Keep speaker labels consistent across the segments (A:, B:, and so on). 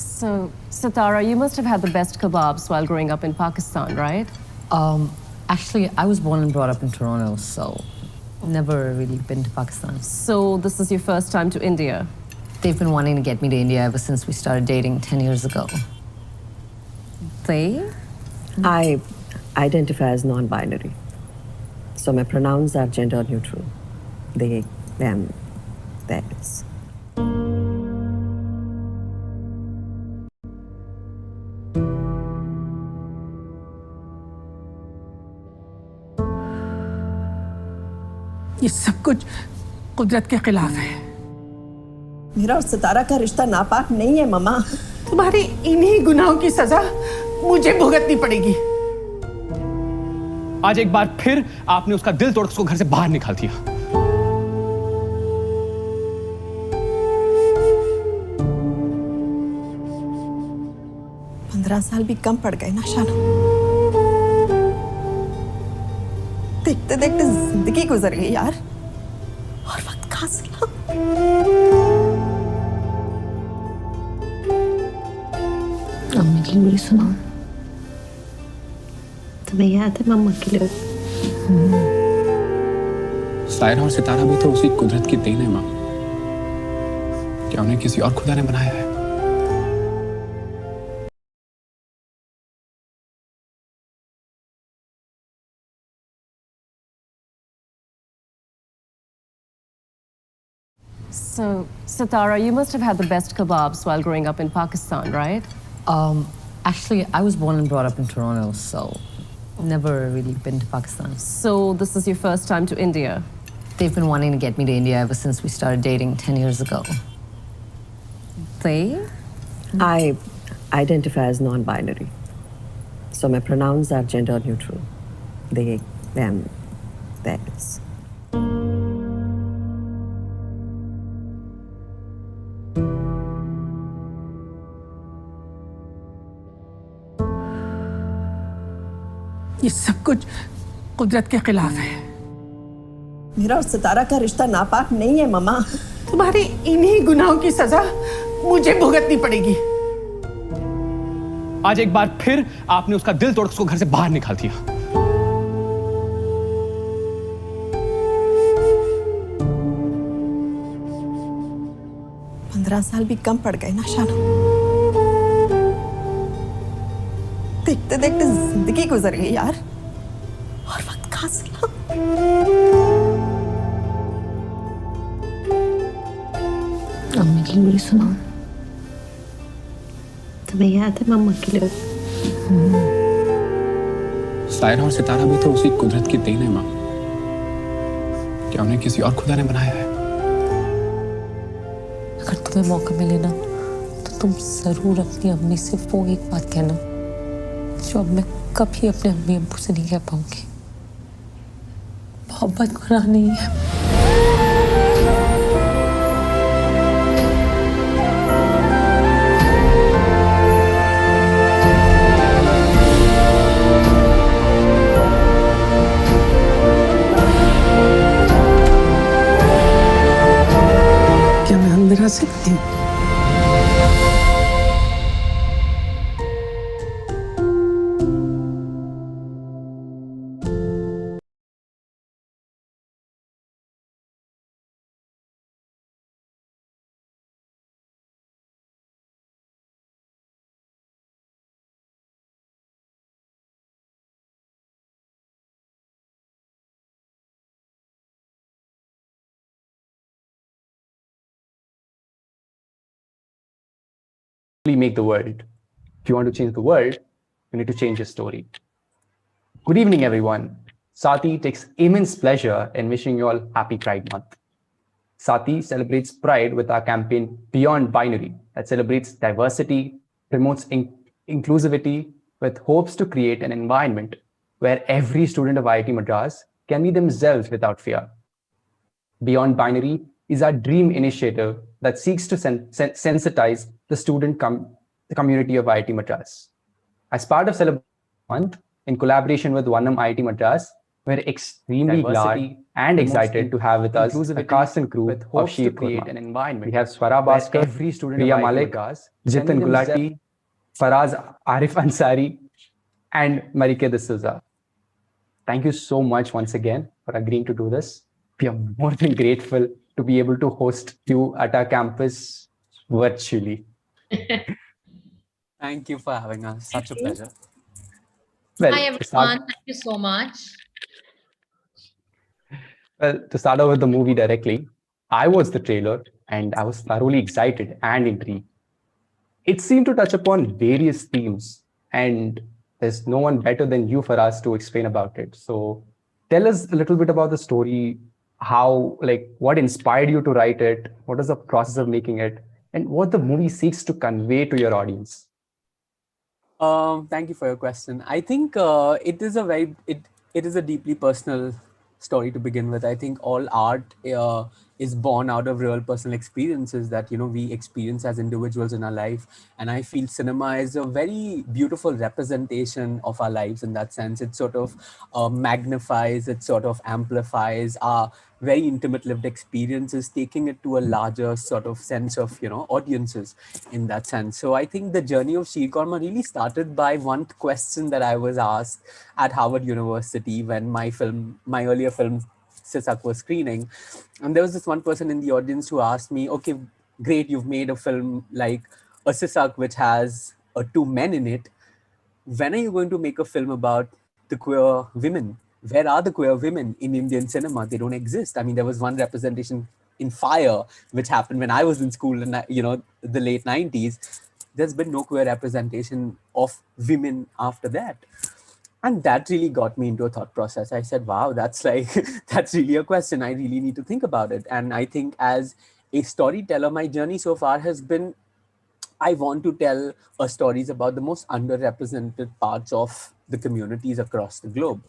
A: So, Satara, you must have had the best kebabs while growing up in Pakistan, right?
B: Actually, I was born and brought up in Toronto, so never really been to Pakistan.
A: So, this is your first time to India?
B: They've been wanting to get me to India ever since we started dating 10 years ago.
A: They?
C: I identify as non-binary. So my pronouns are gender neutral. They, them, theirs.
D: ये सब कुछ कुदरत के खिलाफ है।
C: मेरा और सितारा का रिश्ता नापाक नहीं है मम्मा।
D: तुम्हारी इन्हीं गुनाहों की सजा मुझे भुगतनी पड़ेगी।
E: आज एक बार फिर आपने उसका दिल तोड़ उसको घर से बाहर निकाल दिया।
C: पंद्रह साल भी कम पड़ गए ना शानू। देखते देखते जिंदगी गुजर गई यार, और वक्त कहाँ से ला?
F: अम्मी की बुरी सुना। तुम्हें याद है मम्मा के लिए?
G: सायरा और सितारा भी तो उसी कुदरत की देन है माँ। क्या उन्हें किसी और खुदा ने बनाया है?
A: So, Satara, you must have had the best kebabs while growing up in Pakistan, right?
B: Actually, I was born and brought up in Toronto, so never really been to Pakistan.
A: So, this is your first time to India?
B: They've been wanting to get me to India ever since we started dating 10 years ago.
A: They?
C: I identify as non-binary. So my pronouns are gender neutral. They, them, theirs.
D: ये सब कुछ कुदरत के खिलाफ है।
C: मेरा और सितारा का रिश्ता नापाक नहीं है मम्मा।
D: तुम्हारी इन्हीं गुनाहों की सजा मुझे भुगतनी पड़ेगी।
E: आज एक बार फिर आपने उसका दिल तोड़ उसको घर से बाहर निकाल दिया।
C: पंद्रह साल भी कम पड़ गए ना शानू। देखते देखते जिंदगी गुजर गई यार, और वक्त कहाँ से ला?
F: अम्मी की बुरी सुना। तुम्हें याद है मम्मा के लिए?
G: सायरा और सितारा भी तो उसी कुदरत की देन है माँ। क्या उन्हें किसी और खुदा ने बनाया है?
H: अगर तुम्हें मौका मिले ना तो तुम जरूर अपनी अम्मी से वो एक बात कहना जो अब मैं कभी अपने अम्मी अब्बू से नहीं कह पाऊंगी। मोहब्बत गुनाह नहीं है।
D: क्या मैं अंदर आ सकती हूँ?
E: Make the world. If you want to change the world, you need to change your story. Good evening, everyone. Sati takes immense pleasure in wishing you all Happy Pride Month. Sati celebrates Pride with our campaign Beyond Binary that celebrates diversity, promotes inclusivity with hopes to create an environment where every student of IIT Madras can be themselves without fear. Beyond Binary is our dream initiative that seeks to sensitize the the community of IIT Madras. As part of Celebration Month, in collaboration with IIT Madras, We're extremely glad and excited to have with us the cast and crew of Sheer Qorma. We have Swara Bhaskar, Priya Malik, Jitin Gulati, Faraz Arif Ansari, and Marike D'Souza. Thank you so much once again for agreeing to do this. We are more than grateful to be able to host you at our campus virtually.
G: Thank you for having us. Such a pleasure.
E: Well,
I: Hi
E: to start,
I: everyone, thank you so much.
E: to start off with the movie directly, I watched the trailer and I was thoroughly excited and intrigued. It seemed to touch upon various themes, and there's no one better than you for us to explain about it. So tell us a little bit about the story, how, like, what inspired you to write it, what is the process of making it, and what the movie seeks to convey to your audience.
G: Thank you for your question. I think it is a deeply personal story to begin with. I think all art is born out of real personal experiences that we experience as individuals in our life, and I feel cinema is a very beautiful representation of our lives in that sense. It sort of magnifies, it sort of amplifies our very intimate lived experiences, taking it to a larger sort of sense of audiences in that sense. So I think the journey of Sheer Qorma really started by one question that I was asked at Harvard University when my earlier film Sisak was screening, and there was this one person in the audience who asked me, okay, great, you've made a film like a Sisak which has two men in it. When are you going to make a film about the queer women? Where are the queer women in Indian cinema? They don't exist. I mean, there was one representation in Fire, which happened when I was in school in the late 90s. There's been no queer representation of women after that. And that really got me into a thought process. I said, wow, that's that's really a question. I really need to think about it. And I think as a storyteller, my journey so far has been, I want to tell stories about the most underrepresented parts of the communities across the globe.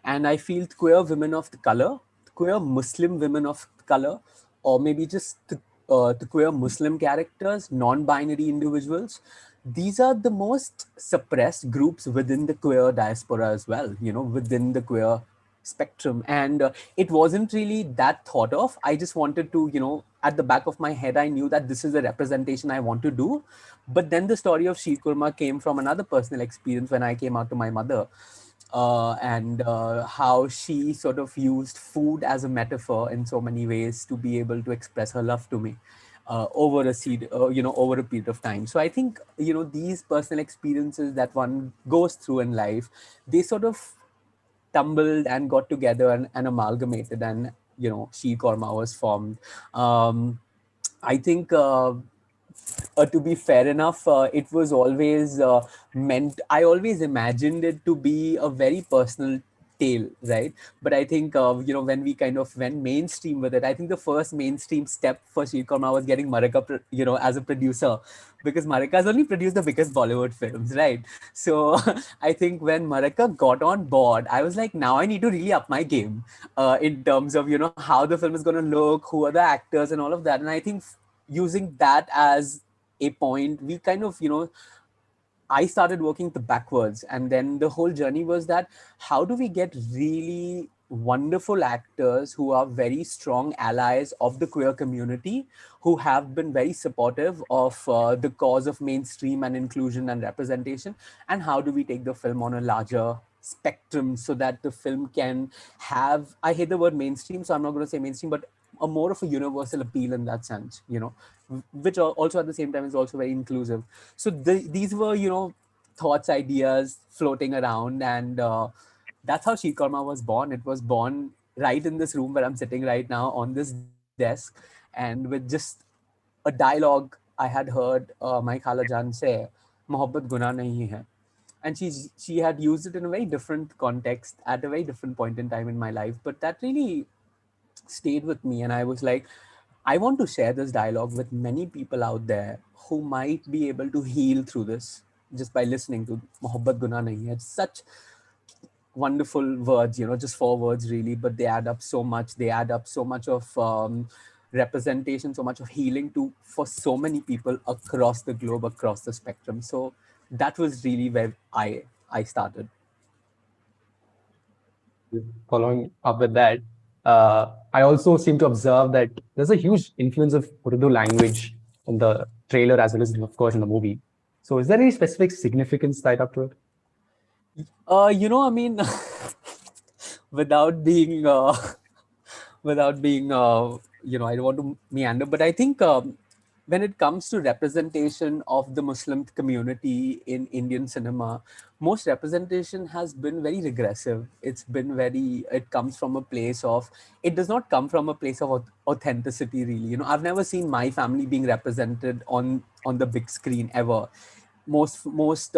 G: And I feel queer women of the color, queer Muslim women of color, or maybe just the queer Muslim characters, non-binary individuals, these are the most suppressed groups within the queer diaspora as well, within the queer spectrum. And it wasn't really that thought of. I just wanted to, at the back of my head, I knew that this is a representation I want to do. But then the story of Sheer Qorma came from another personal experience when I came out to my mother. And how she sort of used food as a metaphor in so many ways to be able to express her love to me over a period of time. So I think these personal experiences that one goes through in life, they sort of tumbled and got together and amalgamated, and Sheer Qorma was formed. I think to be fair enough, it was always meant, I always imagined it to be a very personal tale, right? But I think, when we kind of went mainstream with it, I think the first mainstream step for Sheer Qorma was getting Marika, as a producer, because Marika has only produced the biggest Bollywood films, right? So I think when Marika got on board, I was like, now I need to really up my game in terms of, how the film is going to look, who are the actors and all of that. And I think using that as a point, we kind of, I started working the backwards. And then the whole journey was that how do we get really wonderful actors who are very strong allies of the queer community, who have been very supportive of the cause of mainstream and inclusion and representation, and how do we take the film on a larger spectrum so that the film can have, I hate the word mainstream, so I'm not going to say mainstream, but a more of a universal appeal in that sense, which also at the same time is also very inclusive. So these were, thoughts, ideas floating around, and that's how Sheer Qorma was born. It was born right in this room where I'm sitting right now on this desk, and with just a dialogue I had heard my Khala Jan say, "Mohabbat guna nahi hai." And she had used it in a very different context at a very different point in time in my life. But that really stayed with me, and I was like, I want to share this dialogue with many people out there who might be able to heal through this just by listening to Mohabbat Guna Nahi Hai. It's such wonderful words, just 4 words really, but they add up so much. They add up so much of representation, so much of healing for so many people across the globe, across the spectrum. So that was really where I started.
E: following up with that, I also seem to observe that there's a huge influence of Urdu language in the trailer as well as, of course, in the movie. So, is there any specific significance tied up to it?
G: I mean, without being, without being, I don't want to meander, but I think when it comes to representation of the Muslim community in Indian cinema, most representation has been very regressive. It's been very, it comes from a place of, it does not come from a place of authenticity, really. I've never seen my family being represented on the big screen ever. Most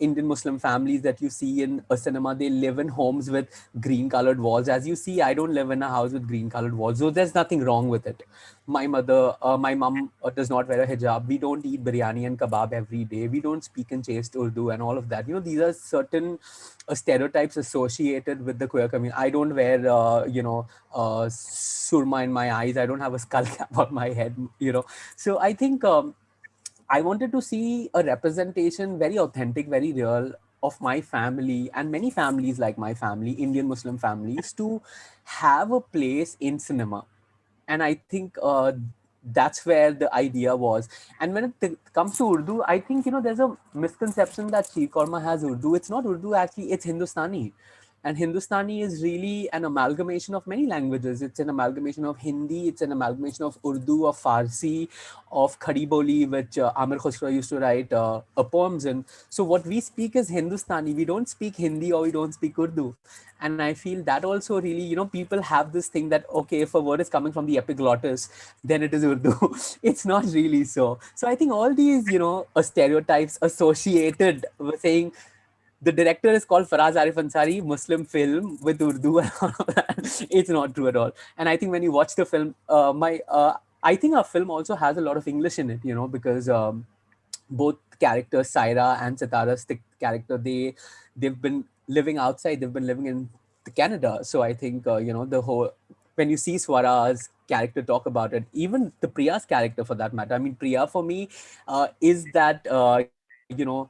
G: Indian Muslim families that you see in a cinema, they live in homes with green colored walls. As you see, I don't live in a house with green colored walls, so there's nothing wrong with it. My mom does not wear a hijab. We don't eat biryani and kebab every day. We don't speak in chaste Urdu and all of that. These are certain stereotypes associated with the queer community. I don't wear, surma in my eyes. I don't have a skull cap on my head. So I think. I wanted to see a representation, very authentic, very real, of my family and many families like my family, Indian Muslim families, to have a place in cinema. And I think that's where the idea was. And when it comes to Urdu, I think, there's a misconception that Sheer Qorma has Urdu. It's not Urdu, actually, it's Hindustani. And Hindustani is really an amalgamation of many languages. It's an amalgamation of Hindi, it's an amalgamation of Urdu, of Farsi, of Khadi Boli, which Amir Khusro used to write poems in. So what we speak is Hindustani. We don't speak Hindi or we don't speak Urdu. And I feel that also really, people have this thing that, okay, if a word is coming from the epiglottis, then it is Urdu. It's not really so. So I think all these, stereotypes associated with saying, the director is called Faraz Arif Ansari, Muslim film with Urdu and all of that. It's not true at all. And I think when you watch the film, I think our film also has a lot of English in it, because both characters, Saira and Sitara's character, they've been living outside. They've been living in Canada. So I think, the whole, when you see Swara's character talk about it, even the Priya's character for that matter, I mean, Priya for me is that,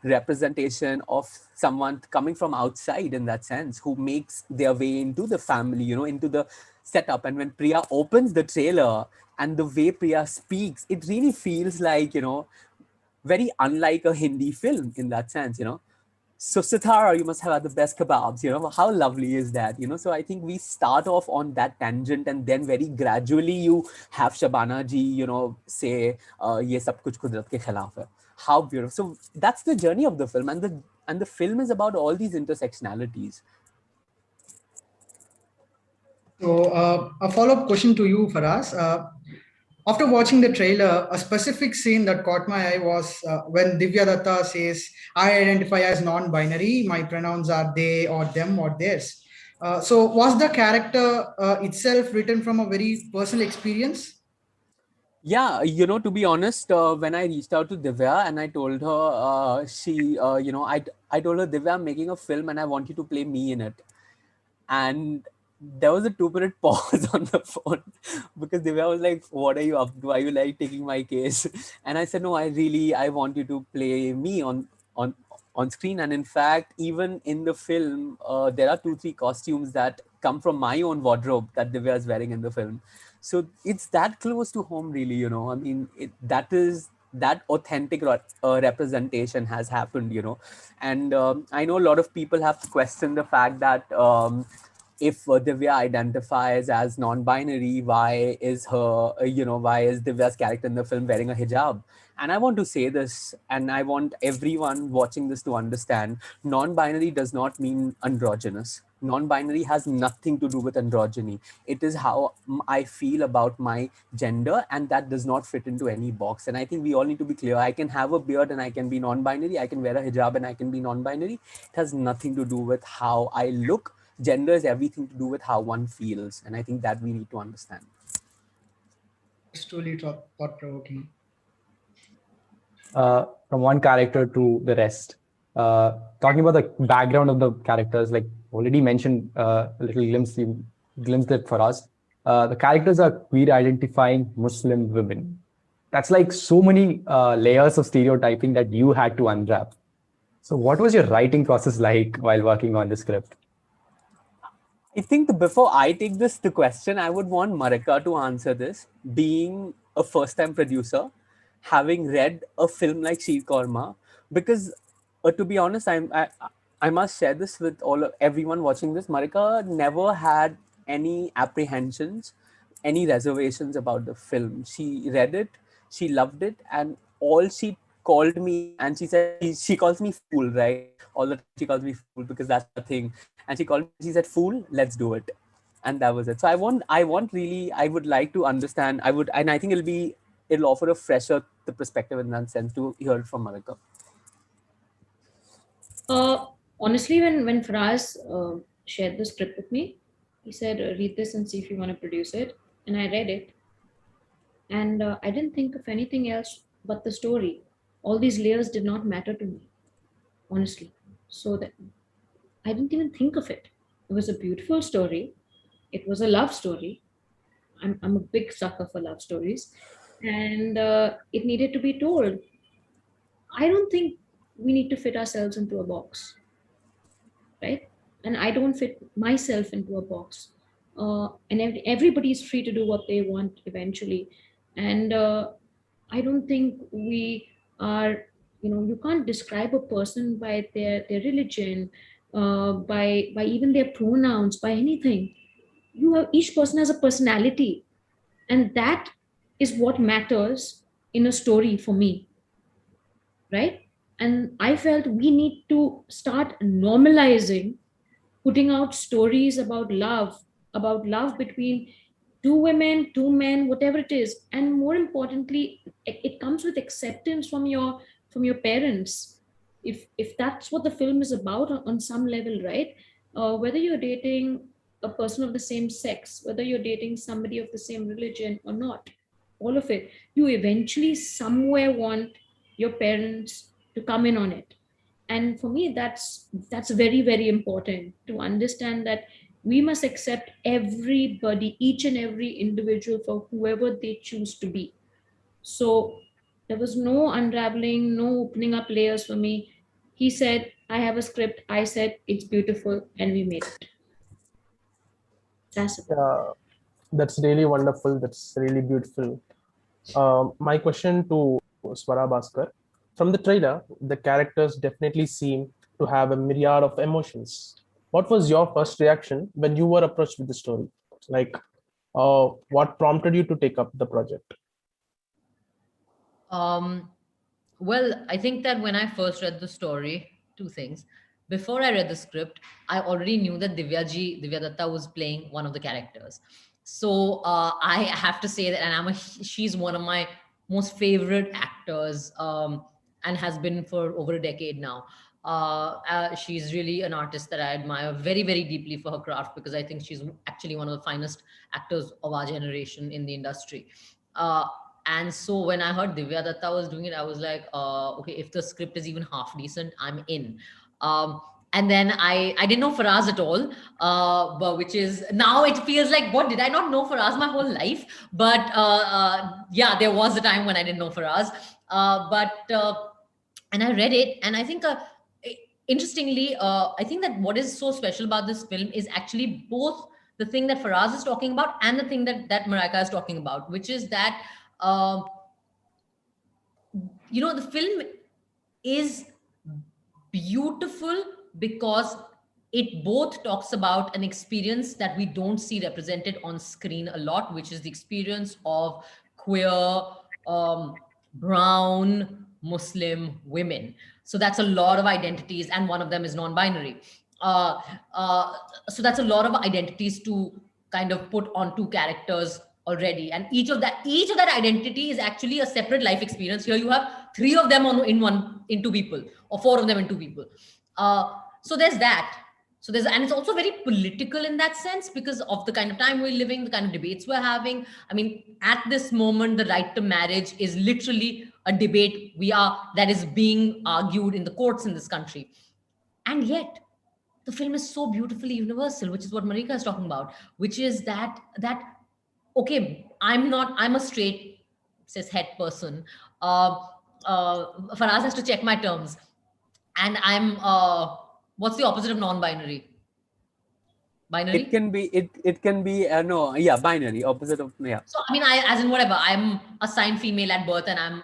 G: representation of someone coming from outside in that sense, who makes their way into the family, into the setup. And when Priya opens the trailer and the way Priya speaks, it really feels like, very unlike a Hindi film in that sense, So Sitara, you must have had the best kebabs, how lovely is that, So I think we start off on that tangent and then very gradually you have Shabana ji, say, ye sab kuch kudrat ke khilaf hai. How beautiful. So that's the journey of the film. And the film is about all these intersectionalities.
I: So a follow-up question to you, Faraz. After watching the trailer, a specific scene that caught my eye was when Divya Datta says, I identify as non-binary, my pronouns are they or them or theirs. So was the character itself written from a very personal experience?
G: Yeah, to be honest, when I reached out to Divya and I told her, I told her, Divya, I'm making a film and I want you to play me in it. And there was a 2-minute pause on the phone because Divya was like, what are you up to? Are you like taking my case? And I said, no, I want you to play me on screen. And in fact, even in the film, there are 2-3 costumes that come from my own wardrobe that Divya is wearing in the film. So it's that close to home, really, I mean, that authentic representation has happened, and I know a lot of people have questioned the fact that if Divya identifies as non-binary, why is Divya's character in the film wearing a hijab? And I want to say this, and I want everyone watching this to understand, non-binary does not mean androgynous. Non-binary has nothing to do with androgyny. It is how I feel about my gender, and that does not fit into any box. And I think we all need to be clear. I can have a beard and I can be non-binary. I can wear a hijab and I can be non-binary. It has nothing to do with how I look. Gender is everything to do with how one feels. And I think that we need to understand.
I: It's truly thought-provoking.
E: From one character to the rest, talking about the background of the characters, like already mentioned, a little glimpsed it for us. The characters are queer identifying Muslim women. That's like so many layers of stereotyping that you had to unwrap. So what was your writing process like while working on the script?
G: I think before I take the question, I would want Marika to answer this. Being a first-time producer, having read a film like Sheer Qorma, because to be honest, I must share this with everyone watching this. Marika never had any apprehensions, any reservations about the film. She read it, she loved it, and all she called me, and she said she calls me fool, right? All the time she calls me fool because that's the thing. And she said, "Fool, let's do it," and that was it. So I would like to understand. And I think it'll offer a fresher the perspective in that sense to hear it from Marika.
J: Honestly, when Faraz shared the script with me, he said, "Read this and see if you want to produce it." And I read it, and I didn't think of anything else but the story. All these layers did not matter to me, honestly. So that I didn't even think of it. It was a beautiful story. It was a love story. I'm a big sucker for love stories, and it needed to be told. I don't think we need to fit ourselves into a box, right? And I don't fit myself into a box. And everybody is free to do what they want eventually. And I don't think we are, you can't describe a person by their religion, by even their pronouns, by anything. Each person has a personality, and that is what matters in a story for me, right? And I felt we need to start normalizing putting out stories about love between two women, two men, whatever it is. And more importantly, it comes with acceptance from your parents. If that's what the film is about on some level, right? Whether you're dating a person of the same sex, whether you're dating somebody of the same religion or not, all of it, you eventually somewhere want your parents to come in on it. And for me, that's very, very important to understand that we must accept everybody, each and every individual, for whoever they choose to be. So there was no unraveling, no opening up layers for me. He said, "I have a script." I said, "It's beautiful," and we made it. That's it.
K: That's really wonderful. That's really beautiful. My question to Swara Bhaskar. From the trailer, the characters definitely seem to have a myriad of emotions. What was your first reaction when you were approached with the story? Like, what prompted you to take up the project?
B: Well, I think that when I first read the story, two things. Before I read the script, I already knew that Divya Datta was playing one of the characters. So I have to say that, and she's one of my most favorite actors, and has been for over a decade now. She's really an artist that I admire very, very deeply for her craft, because I think she's actually one of the finest actors of our generation in the industry. And so when I heard Divya Datta was doing it, I was like, okay, if the script is even half decent, I'm in. And then I didn't know Faraz at all, but which is now it feels like, what, did I not know Faraz my whole life? But yeah, there was a time when I didn't know Faraz. And I read it, and I think interestingly, I think that what is so special about this film is actually both the thing that Faraz is talking about and the thing that Marika is talking about, which is that the film is beautiful because it both talks about an experience that we don't see represented on screen a lot, which is the experience of queer, brown, Muslim women. So that's a lot of identities, and one of them is non-binary. So that's a lot of identities to kind of put on two characters already, and each of that identity is actually a separate life experience. Here you have three of them in two people, or four of them in two people. So there's that. And it's also very political in that sense, because of the kind of time we're living, the kind of debates we're having. I mean, at this moment, the right to marriage is literally a debate that is being argued in the courts in this country. And yet the film is so beautifully universal, which is what Marika is talking about, which is that okay, I'm a straight cishet person. Faraz has to check my terms, and I'm what's the opposite of non-binary? Binary?
G: It can be no, yeah, binary, opposite of, yeah.
B: So I mean, as in whatever, I'm assigned female at birth, and I'm,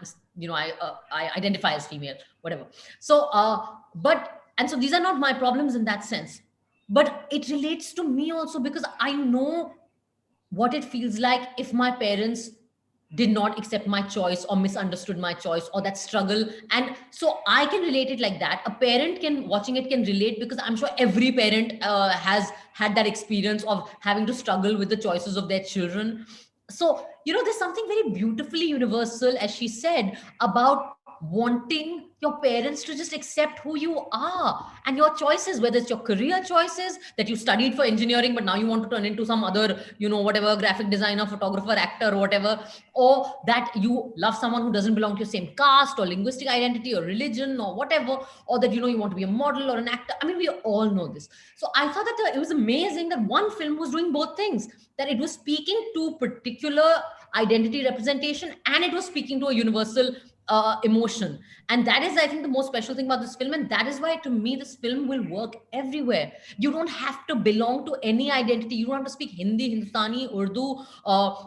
B: I identify as female, whatever. So and so these are not my problems in that sense, but it relates to me also, because I know what it feels like if my parents did not accept my choice or misunderstood my choice, or that struggle. And so I can relate it like that. A parent can, watching it, can relate, because I'm sure every parent has had that experience of having to struggle with the choices of their children. So there's something very beautifully universal, as she said, about wanting your parents to just accept who you are and your choices, whether it's your career choices, that you studied for engineering but now you want to turn into some other, whatever, graphic designer, photographer, actor, or whatever, or that you love someone who doesn't belong to your same caste or linguistic identity or religion or whatever, or that you want to be a model or an actor. I mean, we all know this. So I thought that it was amazing that one film was doing both things, that it was speaking to particular identity representation and it was speaking to a universal emotion. And that is, I think, the most special thing about this film. And that is why, to me, this film will work everywhere. You don't have to belong to any identity. You don't have to speak Hindi, Hindustani, Urdu,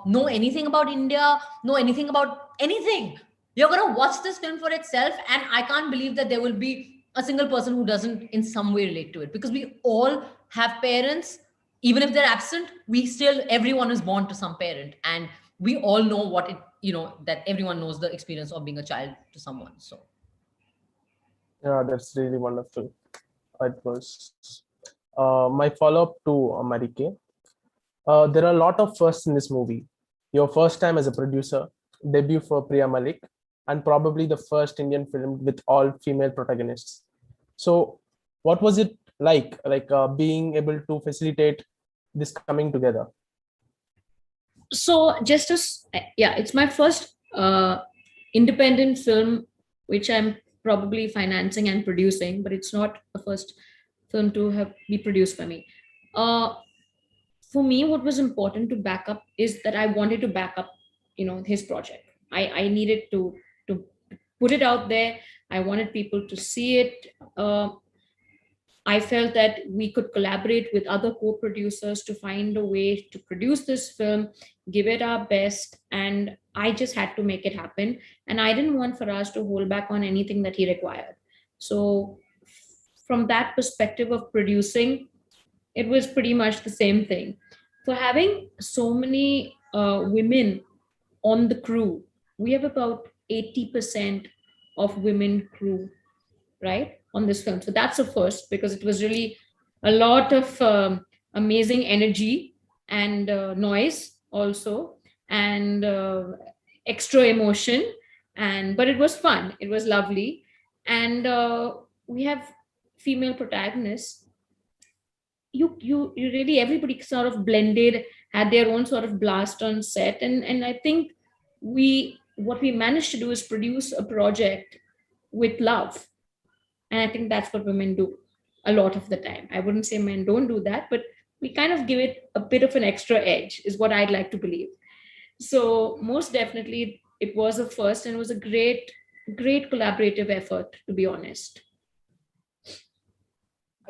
B: know anything about India, know anything about anything. You're going to watch this film for itself. And I can't believe that there will be a single person who doesn't in some way relate to it, because we all have parents. Even if they're absent, everyone is born to some parent. And we all know what it, that everyone knows the experience of being a child to someone. So
K: Yeah, that's really wonderful. It was. My follow-up to Marike. There are a lot of firsts in this movie. Your first time as a producer, debut for Priya Malik, and probably the first Indian film with all female protagonists. So what was it like being able to facilitate this coming together?
J: So it's my first independent film, which I'm probably financing and producing, but it's not the first film to be produced by me. For me, what was important to back up is that I wanted to back up, his project. I needed to put it out there. I wanted people to see it. I felt that we could collaborate with other co-producers to find a way to produce this film, give it our best, and I just had to make it happen. And I didn't want Faraz to hold back on anything that he required. So from that perspective of producing, it was pretty much the same thing. For having so many women on the crew, we have about 80% of women crew, right, on this film. So that's a first, because it was really a lot of amazing energy and noise also, and extra emotion. But it was fun. It was lovely. And we have female protagonists. You really, everybody sort of blended, had their own sort of blast on set. And I think what we managed to do is produce a project with love. And I think that's what women do a lot of the time. I wouldn't say men don't do that, but we kind of give it a bit of an extra edge, is what I'd like to believe. So most definitely it was a first, and it was a great collaborative effort, to be honest.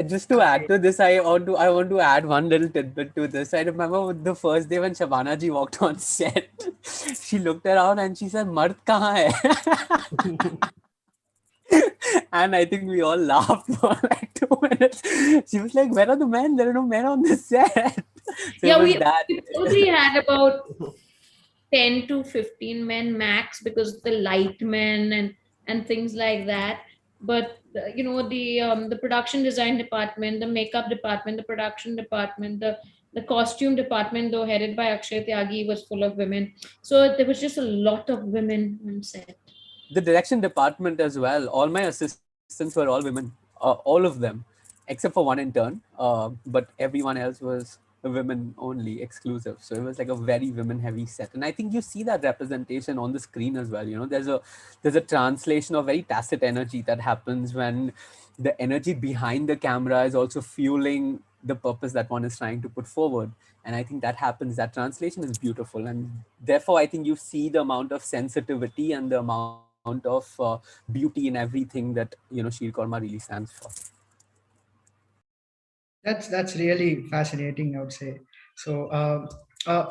G: Just to add to this, I want to add one little tidbit to this. I remember the first day when Shabana ji walked on set, she looked around and she said, "Mard kahan hai?" And I think we all laughed for like 2 minutes. She was like, "Where are the men? There are no men on this set." So
J: yeah, we probably had about 10 to 15 men max, because the light men and things like that. But the production design department, the makeup department, the production department, the costume department, though headed by Akshay Tyagi, was full of women. So there was just a lot of women on set.
G: The direction department as well. All my assistants were all women, all of them, except for one intern. But everyone else was women only, exclusive. So it was like a very women-heavy set, and I think you see that representation on the screen as well. There's a translation of very tacit energy that happens when the energy behind the camera is also fueling the purpose that one is trying to put forward. And I think that happens. That translation is beautiful, and therefore I think you see the amount of sensitivity and the amount of beauty in everything that Sheer Qorma really stands for.
I: That's really fascinating, I would say. So,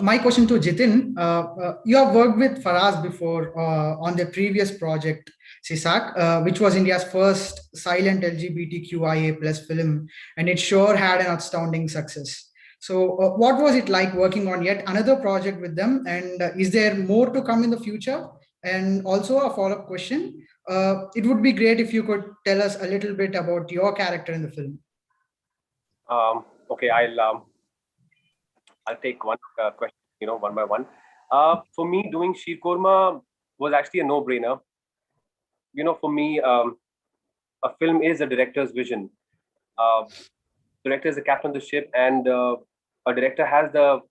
I: my question to Jitin: you have worked with Faraz before on the previous project, Sisak, which was India's first silent LGBTQIA plus film, and it sure had an outstanding success. So, what was it like working on yet another project with them? And is there more to come in the future? And also a follow-up question: it would be great if you could tell us a little bit about your character in the film.
L: Okay, I'll take one question, one by one. For me, doing Sheer Qorma was actually a no-brainer. For me, a film is a director's vision. Director is the captain of the ship, and a director has the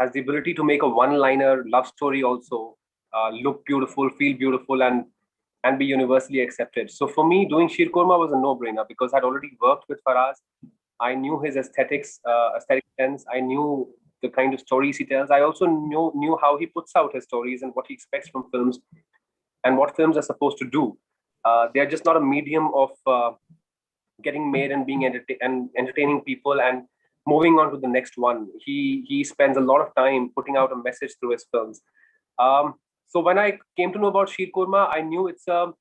L: ability to make a one-liner love story also look beautiful, feel beautiful, and be universally accepted. So for me, doing Sheer Qorma was a no-brainer because I'd already worked with Faraz. I knew his aesthetic sense. I knew the kind of stories he tells. I also knew how he puts out his stories and what he expects from films and what films are supposed to do. They're just not a medium of getting made and being entertaining people and moving on to the next one. He spends a lot of time putting out a message through his films. So when I came to know about Sheer Qorma, I knew it's the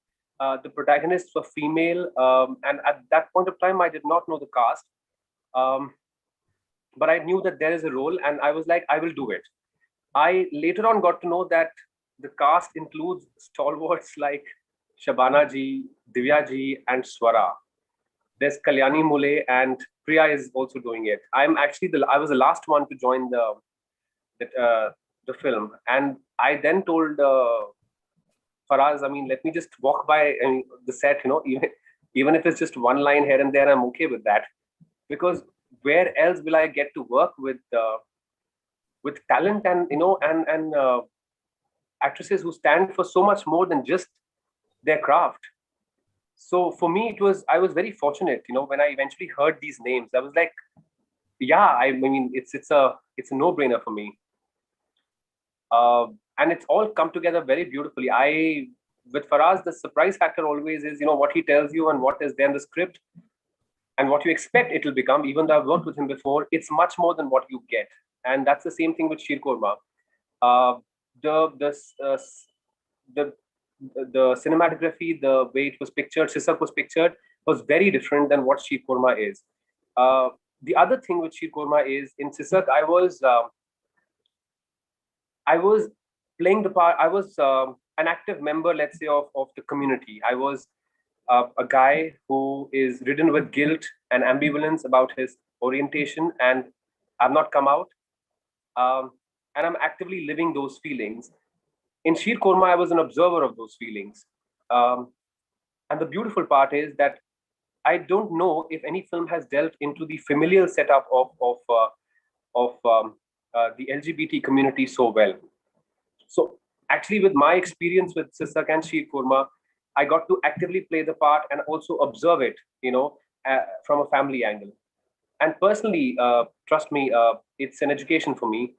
L: protagonists were female, and at that point of time, I did not know the cast. But I knew that there is a role, and I was like, I will do it. I later on got to know that the cast includes stalwarts like Shabana ji, Divya ji, and Swara. There's Kalyani Mule, and Priya is also doing it. I was the last one to join the film, and I then told Faraz, let me just walk by the set, even if it's just one line here and there, I'm okay with that, because where else will I get to work with talent and actresses who stand for so much more than just their craft. So for me, I was very fortunate, when I eventually heard these names, I was like, yeah, it's a no-brainer for me. And it's all come together very beautifully. With Faraz, the surprise factor always is, what he tells you and what is there in the script and what you expect it will become. Even though I've worked with him before, it's much more than what you get. And that's the same thing with Sheer Qorma. The cinematography, the way it was pictured, Sisak was pictured, was very different than what Sheer Qorma is. The other thing with Sheer Qorma is, in Sisak, I was playing the part. I was an active member, let's say, of the community. I was a guy who is ridden with guilt and ambivalence about his orientation, and I've not come out. And I'm actively living those feelings. In Sheer Qorma, I was an observer of those feelings. And the beautiful part is that I don't know if any film has dealt into the familial setup of the LGBT community so well. So actually, with my experience with Sisak and Sheer Qorma, I got to actively play the part and also observe it, from a family angle. And personally, trust me, it's an education for me.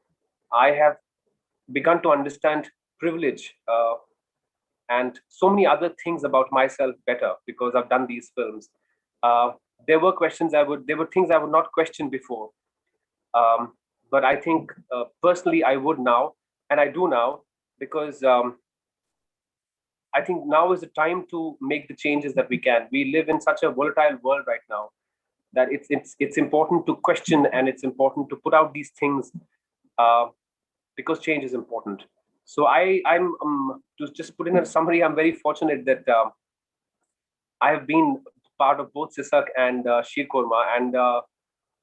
L: I have begun to understand privilege and so many other things about myself better because I've done these films. There were things I would not question before. But I think personally I would now, and I do now, because I think now is the time to make the changes that we can. We live in such a volatile world right now that it's important to question, and it's important to put out these things because change is important. So I'm to just put in a summary, I'm very fortunate that I have been part of both Sisak and Sheer Qorma, and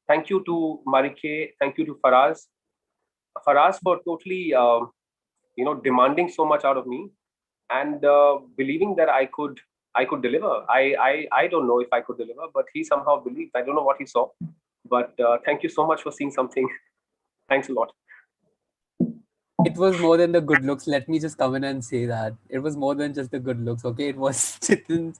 L: thank you to Marike, thank you to Faraz for totally demanding so much out of me and believing that I could deliver. I don't know if I could deliver, but he somehow believed. I don't know what he saw, but thank you so much for seeing something. Thanks a lot.
G: It was more than the good looks. Let me just come in and say that it was more than just the good looks. Okay, it was Jitin's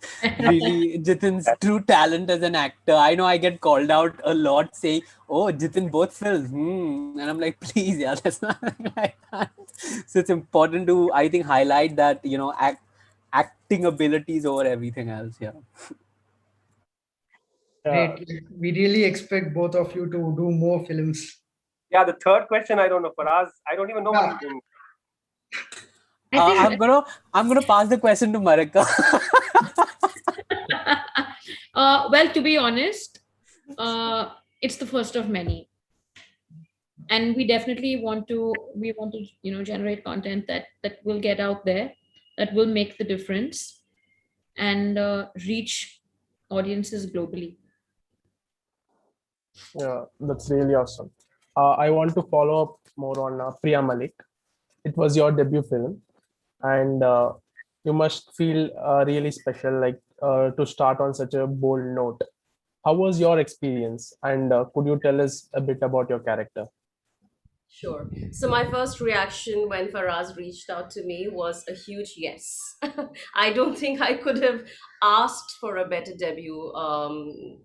G: true talent as an actor. I know I get called out a lot saying, "Oh, Jitin, both films," and I'm like, "Please, yeah, that's not like that." So it's important to, I think, highlight that acting abilities over everything else. Yeah.
I: Great. We really expect both of you to do more films.
L: Yeah, the third question, I don't know. Faraz, I don't even know what he's doing.
G: I'm gonna pass the question to Marika.
J: Well, to be honest, it's the first of many, and we definitely want to generate content that will get out there, that will make the difference, and reach audiences globally.
K: Yeah, that's really awesome. I want to follow up more on Priya Malik. It was your debut film, and you must feel really special, like to start on such a bold note. How was your experience, and could you tell us a bit about your character?
A: Sure. So my first reaction when Faraz reached out to me was a huge yes. I don't think I could have asked for a better debut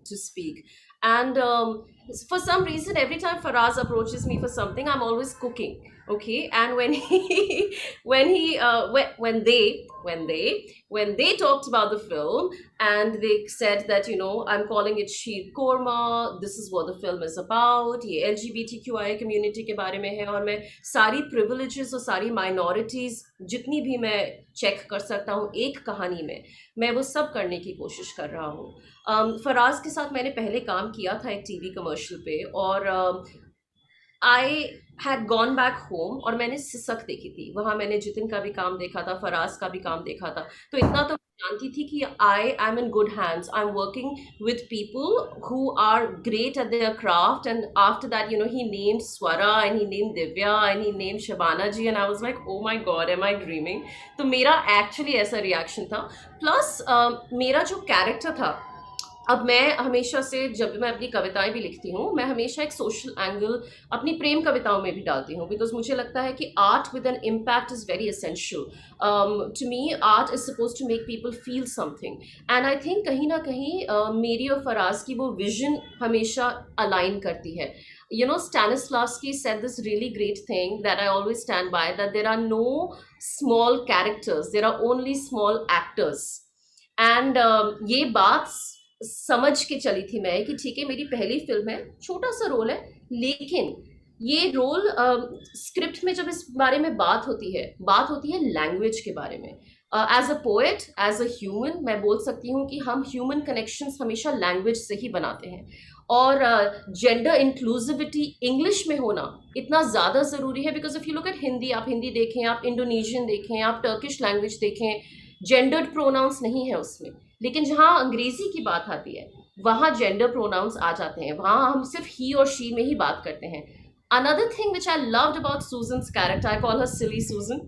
A: to speak. And for some reason, every time Faraz approaches me for something, I'm always cooking. Okay, and when when they talked about the film, and they said that, I'm calling it Sheer Qorma, this is what the film is about, ये LGBTQI community के बारे में है, और मैं सारी privileges और सारी minorities जितनी भी मैं check कर सकता हूँ एक कहानी में, मैं वो सब करने की कोशिश कर रहा हूँ. फराज के साथ मैंने पहले काम किया था एक टीवी कमर्शियल पे, और I had gone back home और मैंने सिसक देखी थी. वहाँ मैंने जितिन का भी काम देखा था, फराज का भी काम देखा था, तो इतना तो जानती थी कि I am in good hands. I am working with people who are great at their craft. And after that he named Swara, and he named Divya, and he named Shabana ji, and I was like, oh my god, am I dreaming. तो मेरा actually ऐसा reaction था. Plus मेरा जो character था, अब मैं हमेशा से, जब मैं अपनी कविताएं भी लिखती हूँ, मैं हमेशा एक सोशल एंगल अपनी प्रेम कविताओं में भी डालती हूँ, बिकॉज मुझे लगता है कि art with an impact is very essential. To me art is suppose to make people feel something, and I think कहीं ना कहीं मेरी और फराज की वो विजन हमेशा अलाइन करती है. Stanislavski said this really great thing that I always stand by, that there are no small characters, there are only small actors. And ये बात समझ के चली थी मैं कि ठीक है, मेरी पहली फिल्म है, छोटा सा रोल है, लेकिन ये रोल स्क्रिप्ट में जब इस बारे में बात होती है लैंग्वेज के बारे में. As a poet, as a human, मैं बोल सकती हूँ कि हम ह्यूमन कनेक्शंस हमेशा लैंग्वेज से ही बनाते हैं, और जेंडर इंक्लूसिविटी इंग्लिश में होना इतना ज़्यादा ज़रूरी है. Because if you look at Hindi, आप हिंदी देखें, आप इंडोनेशियन देखें, आप टर्किश लैंग्वेज देखें, जेंडर्ड प्रोनाउंस नहीं है उसमें. लेकिन जहाँ अंग्रेजी की बात आती है, वहाँ जेंडर प्रोनाउंस आ जाते हैं, वहाँ हम सिर्फ ही और शी में ही बात करते हैं. Another thing which I loved about Susan's character, I call her Silly Susan,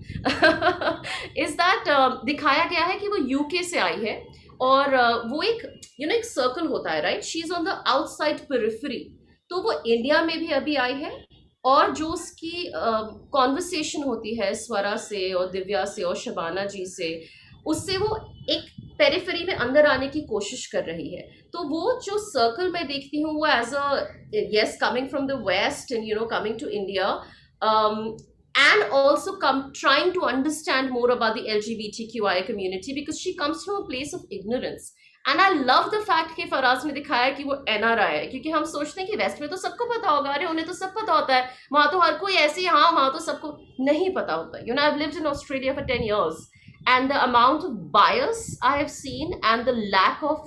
A: is that दिखाया गया है कि वो UK से आई है, और वो एक सर्कल होता है, right? She is on the outside periphery. तो वो इंडिया में भी अभी आई है, और जो उसकी कॉन्वर्सेशन होती है स्वरा से और दिव्या से और शबाना जी से, उससे वो एक पेरिफेरी में अंदर आने की कोशिश कर रही है. तो वो जो सर्कल मैं देखती हूँ, वो as a yes coming from the west and coming to India, and also trying to understand more about the LGBTQI community, because she comes from a place of ignorance. And I love the fact कि फराज ने दिखाया कि वो NRI है, क्योंकि हम सोचते हैं कि वेस्ट में तो सबको पता होगा, अरे उन्हें तो सब पता होता है, वहाँ तो हर कोई ऐसे ही, हाँ वहाँ तो सबको नहीं पता होता. I've lived in Australia for 10 years, and the amount of bias I have seen, and the lack of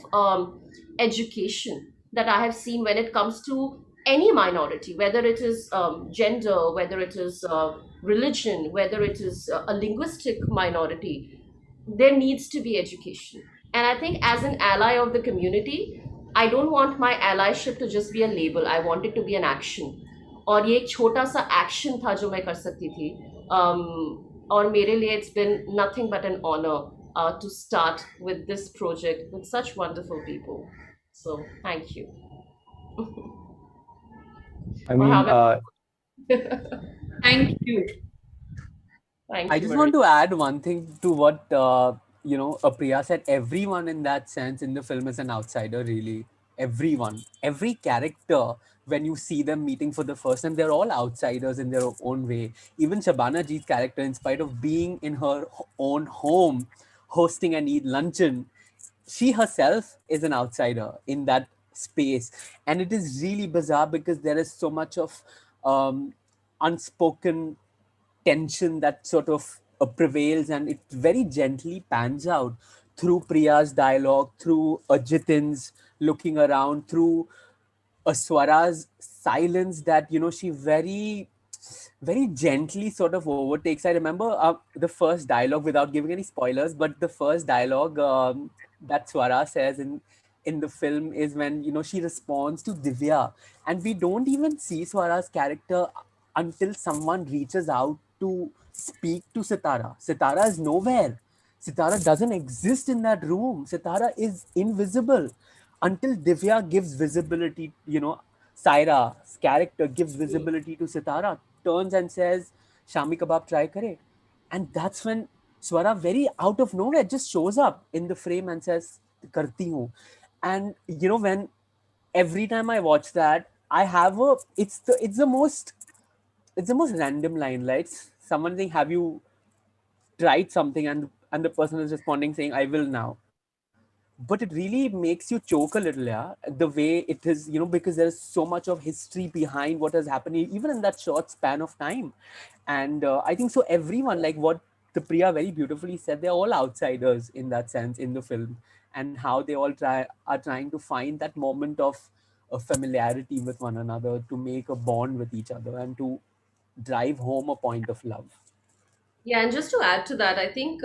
A: education that I have seen when it comes to any minority, whether it is gender, whether it is religion, whether it is a linguistic minority, there needs to be education. And I think as an ally of the community, I don't want my allyship to just be a label. I want it to be an action. और ये एक छोटा सा action था जो मैं कर सकती थी, और मेरे लिए it's been nothing but an honor to start with this project with such wonderful people. So thank you.
E: I mean,
J: Thank you.
A: Thank
G: I
A: you
G: just
A: very
G: want to add one thing to what Priya said. Everyone in that sense in the film is an outsider, really. Everyone, every character, when you see them meeting for the first time, they're all outsiders in their own way. Even Shabana Ji's character, in spite of being in her own home, hosting an Eid luncheon, she herself is an outsider in that space. And it is really bizarre because there is so much of unspoken tension that sort of prevails, and it very gently pans out through Priya's dialogue, through Ajitin's looking around, through Swara's silence that, she very gently sort of overtakes. I remember the first dialogue, without giving any spoilers, but the first dialogue that Swara says in the film is when, she responds to Divya. And we don't even see Swara's character until someone reaches out to speak to Sitara. Sitara is nowhere. Sitara doesn't exist in that room. Sitara is invisible until Divya gives visibility, Saira's character gives visibility to Sitara, turns and says, Shami kebab try kare. And that's when Swara, very out of nowhere, just shows up in the frame and says, Karti hu. And, when every time I watch that, I have it's the most random line, right? Someone saying, have you tried something? And the person is responding saying, I will now. But it really makes you choke a little, yeah, the way it is, because there's so much of history behind what has happened, even in that short span of time. And I think so everyone, like what the Priya very beautifully said, they're all outsiders in that sense in the film, and how they all are trying to find that moment of familiarity with one another, to make a bond with each other, and to drive home a point of love.
A: Yeah, and just to add to that, I think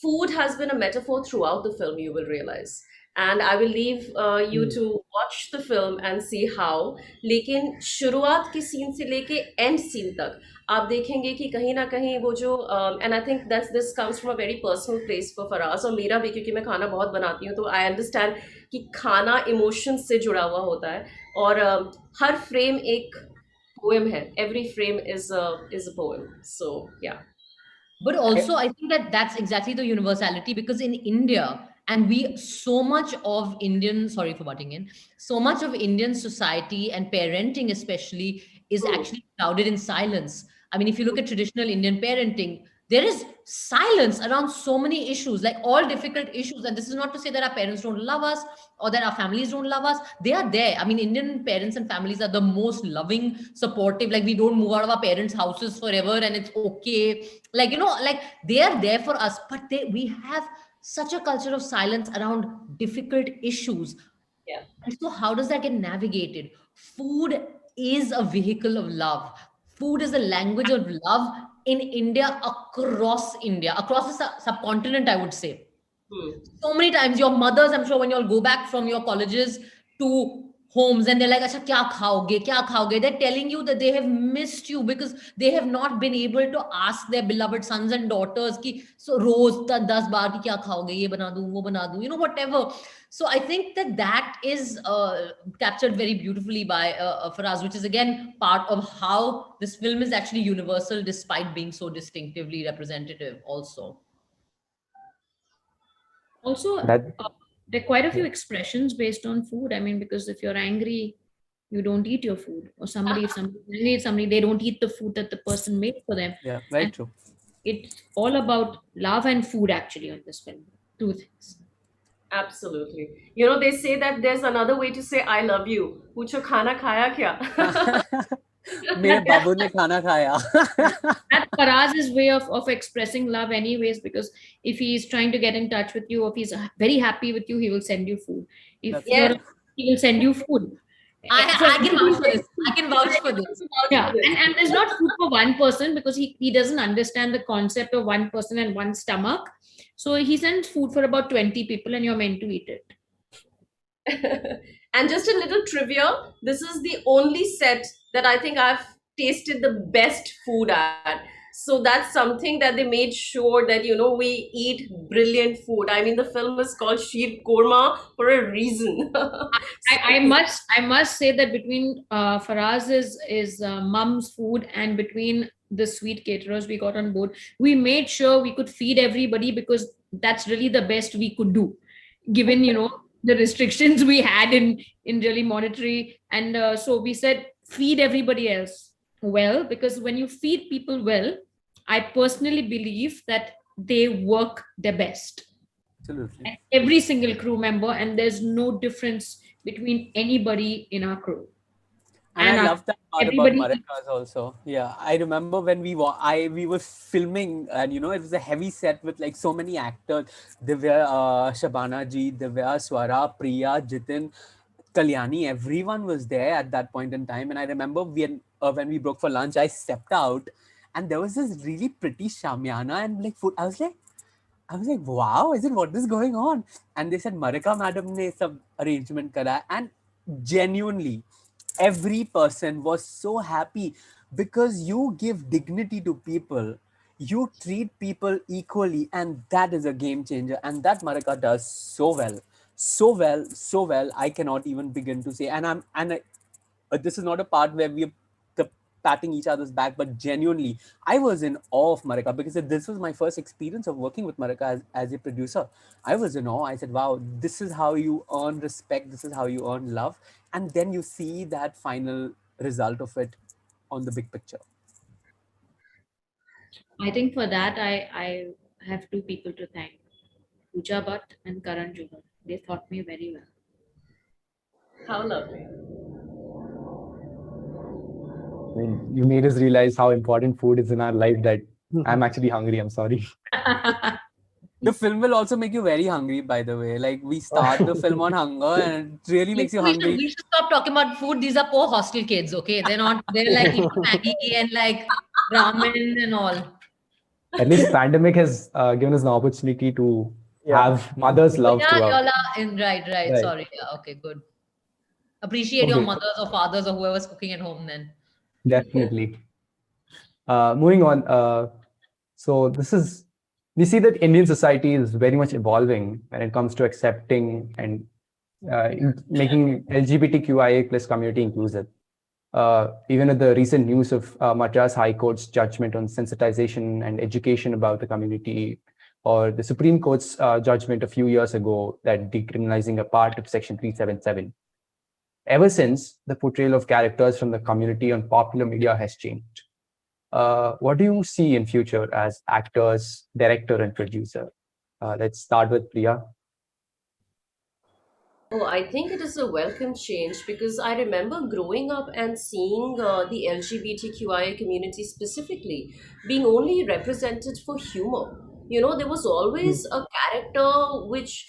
A: food has been a metaphor throughout the film, you will realize. And I will leave you to watch the film and see how. लेकिन शुरुआत के scene से लेके and scene तक आप देखेंगे कि कहीं ना कहीं वो जो and I think that's this comes from a very personal place for Faraz, और मेरा भी, क्योंकि मैं खाना बहुत बनाती हूँ, तो आई अंडरस्टैंड कि खाना इमोशंस से जुड़ा हुआ होता है, और हर फ्रेम एक poem है. Every frame is a poem. So yeah.
B: But also, I think that that's exactly the universality, because in India, and so much of Indian, sorry for butting in, so much of Indian society and parenting especially is actually clouded in silence. I mean, if you look at traditional Indian parenting, there is silence around so many issues, like all difficult issues. And this is not to say that our parents don't love us or that our families don't love us. They are there. I mean, Indian parents and families are the most loving, supportive. Like, we don't move out of our parents' houses forever and it's okay. Like, like they are there for us, but we have such a culture of silence around difficult issues.
A: Yeah.
B: And so how does that get navigated? Food is a vehicle of love. Food is a language of love in India, across the subcontinent, I would say. So many times your mothers, I'm sure, when you all go back from your colleges to homes and they're like, Acha, kya khaoge? They're telling you that they have missed you because they have not been able to ask their beloved sons and daughters ki, so roz 10 baar ki kya khaoge, ye bana do, wo bana do, whatever. So I think that is captured very beautifully by Faraz, which is again part of how this film is actually universal despite being so distinctively representative also.
J: Also, there are quite a few expressions based on food. I mean, because if you're angry, you don't eat your food. Or if somebody, they don't eat the food that the person made for them.
G: Yeah, very true.
J: It's all about love and food, actually, on this film. Two things.
A: Absolutely. They say that there's another way to say I love you. Pucho khana khaya kya?
G: Mere babu ne khana khaya.
J: That's Faraz's way of expressing love anyways, because if he's trying to get in touch with you, or if he's very happy with you, he will send you food. If he will send you food.
B: I can vouch for this. I can vouch for this.
J: Yeah, and there's not food for one person, because he doesn't understand the concept of one person and one stomach. So he sends food for about 20 people and you're meant to eat it.
A: And just a little trivia, this is the only set that I think I've tasted the best food at. So that's something that they made sure that, we eat brilliant food. I mean, the film is called Sheer Qorma for a reason.
J: I must say that between Faraz's mum's food and between the sweet caterers we got on board, we made sure we could feed everybody, because that's really the best we could do, given, the restrictions we had in really monetary. And so we said, feed everybody else well, because when you feed people well, I personally believe that they work their best.
G: Absolutely.
J: And every single crew member, and there's no difference between anybody in our crew.
G: And I
J: And
G: love that part about
J: everybody,
G: Maracas also. Yeah, I remember when we were filming, and you know, it was a heavy set with like so many actors. Divya, Shabana ji, Divya, Swara, Priya, Jitin, Kalyani. Everyone was there at that point in time. And I remember when we broke for lunch, I stepped out, and there was this really pretty shamiana and like food. I was like, wow, is it what is going on? And they said, Marika madam ne sab arrangement kara. And genuinely, every person was so happy because you give dignity to people. You treat people equally, and that is a game changer. And that Marika does so well. So well, so well. I cannot even begin to say. This is not a part where we are patting each other's back, but genuinely, I was in awe of Marika because this was my first experience of working with Marika as a producer. I was in awe. I said, wow, this is how you earn respect. This is how you earn love. And then you see that final result of it on the big picture.
J: I think for that, I have two people to thank, Pooja Bhatt and Karan Johar. They taught me very well.
A: How lovely.
E: I mean, you made us realize how important food is in our life that I'm actually hungry. I'm sorry.
G: The film will also make you very hungry, by the way. Like, we start the film on hunger and it really makes you hungry.
B: We should stop talking about food. These are poor hostel kids, okay? They're like eating Maggie and like ramen and all.
E: At least pandemic has given us an opportunity to have mother's love
B: Yeah,
E: throughout.
B: y'all are in, right. Sorry. Yeah, okay, good. Appreciate your mothers or fathers or whoever's cooking at home then.
E: Definitely. Moving on. So we see that Indian society is very much evolving when it comes to accepting and making LGBTQIA plus community inclusive. Even with the recent news of Madras High Court's judgment on sensitization and education about the community, or the Supreme Court's judgment a few years ago that decriminalizing a part of Section 377. Ever since, the portrayal of characters from the community on popular media has changed. What do you see in future as actors, director, and producer? Let's start with Priya.
A: Oh, I think it is a welcome change because I remember growing up and seeing the LGBTQIA community specifically being only represented for humor. There was always a character which,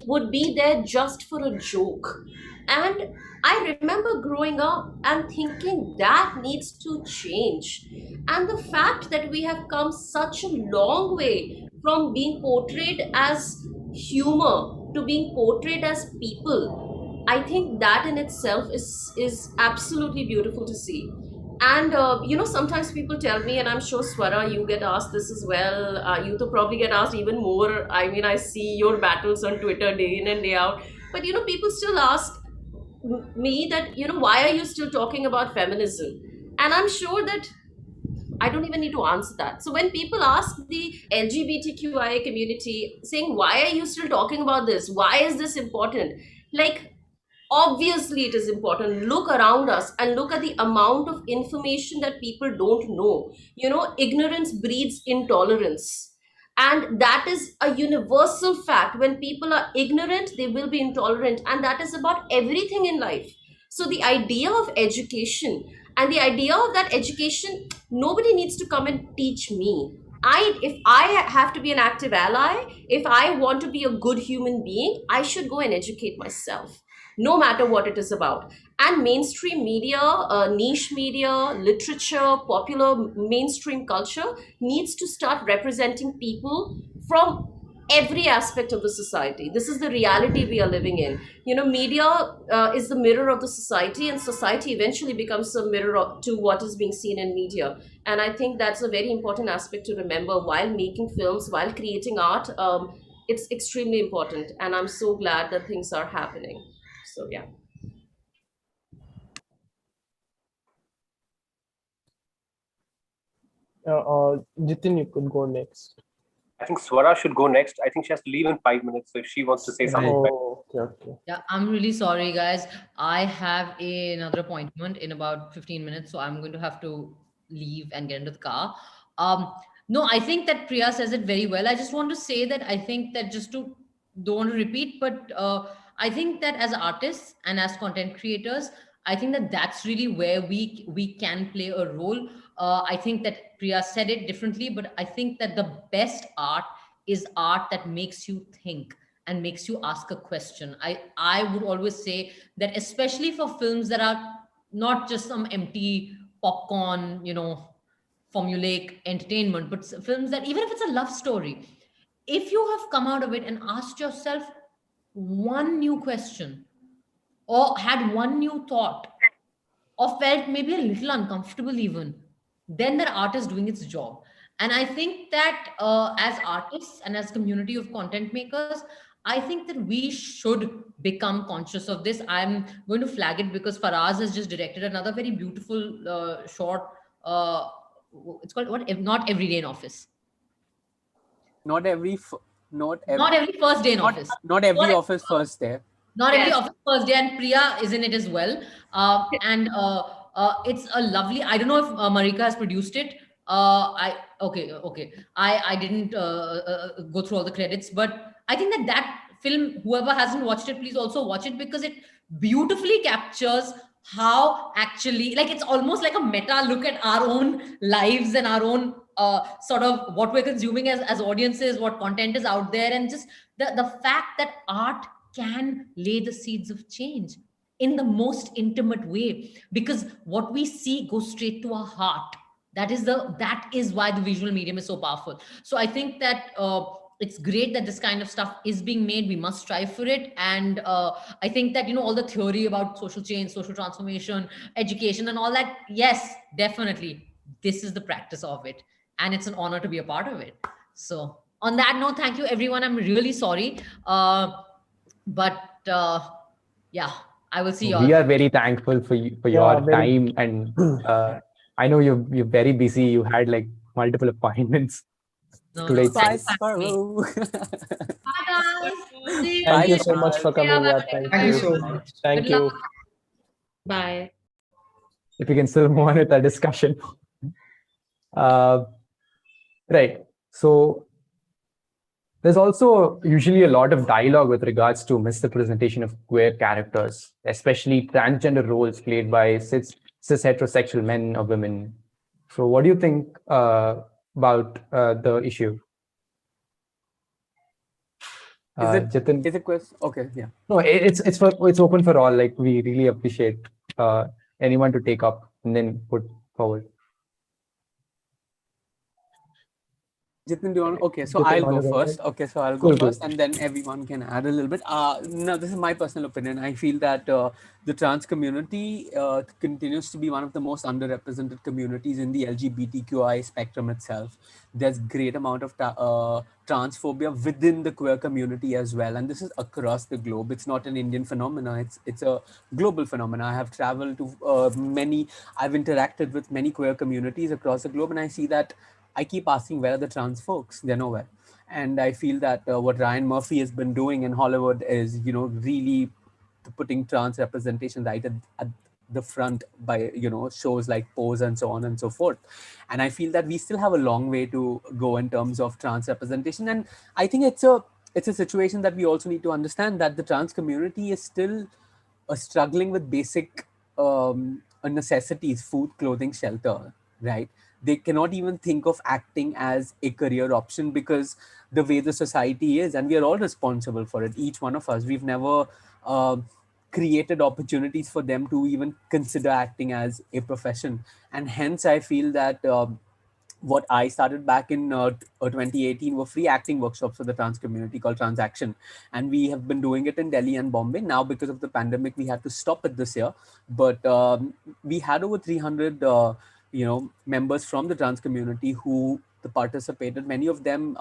A: would be there just for a joke. And I remember growing up and thinking that needs to change. And the fact that we have come such a long way from being portrayed as humor to being portrayed as people, I think that in itself is absolutely beautiful to see. And sometimes people tell me, and I'm sure Swara, you get asked this as well. You to probably get asked even more. I mean, I see your battles on Twitter day in and day out. But people still ask me that why are you still talking about feminism? And I'm sure that I don't even need to answer that. So when people ask the LGBTQIA community saying, why are you still talking about this? Why is this important? Like, obviously it is important. Look around us and look at the amount of information that people don't know. Ignorance breeds intolerance, and that is a universal fact. When people are ignorant, they will be intolerant, and that is about everything in life. So the idea of education, and the idea of that education, nobody needs to come and teach me. If I have to be an active ally, if I want to be a good human being, I should go and educate myself, no matter what it is about. And mainstream media, niche media, literature, popular mainstream culture needs to start representing people from every aspect of the society. This is the reality we are living in. Media is the mirror of the society, and society eventually becomes a mirror to what is being seen in media. And I think that's a very important aspect to remember while making films, while creating art. It's extremely important, and I'm so glad that things are happening. So yeah.
K: Jitin, you could go next.
L: I think Swara should go next. I think she has to leave in 5 minutes. So if she wants to say something.
K: Oh, okay.
B: Yeah, I'm really sorry, guys. I have another appointment in about 15 minutes, so I'm going to have to leave and get into the car. No, I think that Priya says it very well. I just want to say that I think that just to don't want to repeat, but I think that as artists and as content creators, I think that that's really where we can play a role. I think that Priya said it differently, but I think that the best art is art that makes you think and makes you ask a question. I would always say that, especially for films that are not just some empty popcorn, formulaic entertainment, but films that, even if it's a love story, if you have come out of it and asked yourself one new question, or had one new thought, or felt maybe a little uncomfortable even, then that art is doing its job. And I think that as artists and as community of content makers, I think that we should become conscious of this. I'm going to flag it because Faraz has just directed another very beautiful short. It's called what? Not Every Day in Office.
G: Not every
B: first day in office.
G: Not every office first day.
B: Not every office first day, and Priya is in it as well. And it's a lovely. I don't know if Marika has produced it. Okay. I didn't go through all the credits, but I think that film, whoever hasn't watched it, please also watch it, because it beautifully captures how actually, like, it's almost like a meta look at our own lives and our own sort of what we're consuming as audiences, what content is out there, and just the fact that art can lay the seeds of change in the most intimate way, because what we see goes straight to our heart. That is why the visual medium is so powerful. So I think that it's great that this kind of stuff is being made. We must strive for it. And I think that, all the theory about social change, social transformation, education and all that, yes, definitely, this is the practice of it. And it's an honor to be a part of it. So on that note, thank you, everyone. I'm really sorry. But yeah, I will see you all.
E: We are very thankful for you, for your time. And I know you're very busy. You had like multiple appointments today.
G: Bye, Sparrow.
B: Bye, guys.
K: Thank you so much for coming. Yeah,
I: Thank you so much.
K: Thank you.
J: Bye.
E: If we can still move on with our discussion. Right. So there's also usually a lot of dialogue with regards to misrepresentation of queer characters, especially transgender roles played by cis heterosexual men or women. So what do you think about the issue? Jitin?
G: Is it question? Okay, yeah.
E: No, it's open for all. Like, we really appreciate anyone to take up and then put forward.
G: Jitin, do you want? Okay, so I'll go first. Okay, so I'll go first, and then everyone can add a little bit. No, this is my personal opinion. I feel that the trans community continues to be one of the most underrepresented communities in the LGBTQI spectrum itself. There's great amount of transphobia within the queer community as well, and this is across the globe. It's not an Indian phenomena. It's a global phenomena. I have traveled to I've interacted with many queer communities across the globe, and I see that. I keep asking, where are the trans folks? They're nowhere. And I feel that what Ryan Murphy has been doing in Hollywood is, really putting trans representation right at the front by, shows like Pose and so on and so forth. And I feel that we still have a long way to go in terms of trans representation. And I think it's a situation that we also need to understand, that the trans community is still struggling with basic necessities, food, clothing, shelter, right? They cannot even think of acting as a career option because the way the society is, and we are all responsible for it, each one of us. We've never created opportunities for them to even consider acting as a profession. And hence, I feel that what I started back in 2018 were free acting workshops for the trans community called Transaction. And we have been doing it in Delhi and Bombay. Now, because of the pandemic, we had to stop it this year. But we had over 300 members from the trans community who participated. Many of them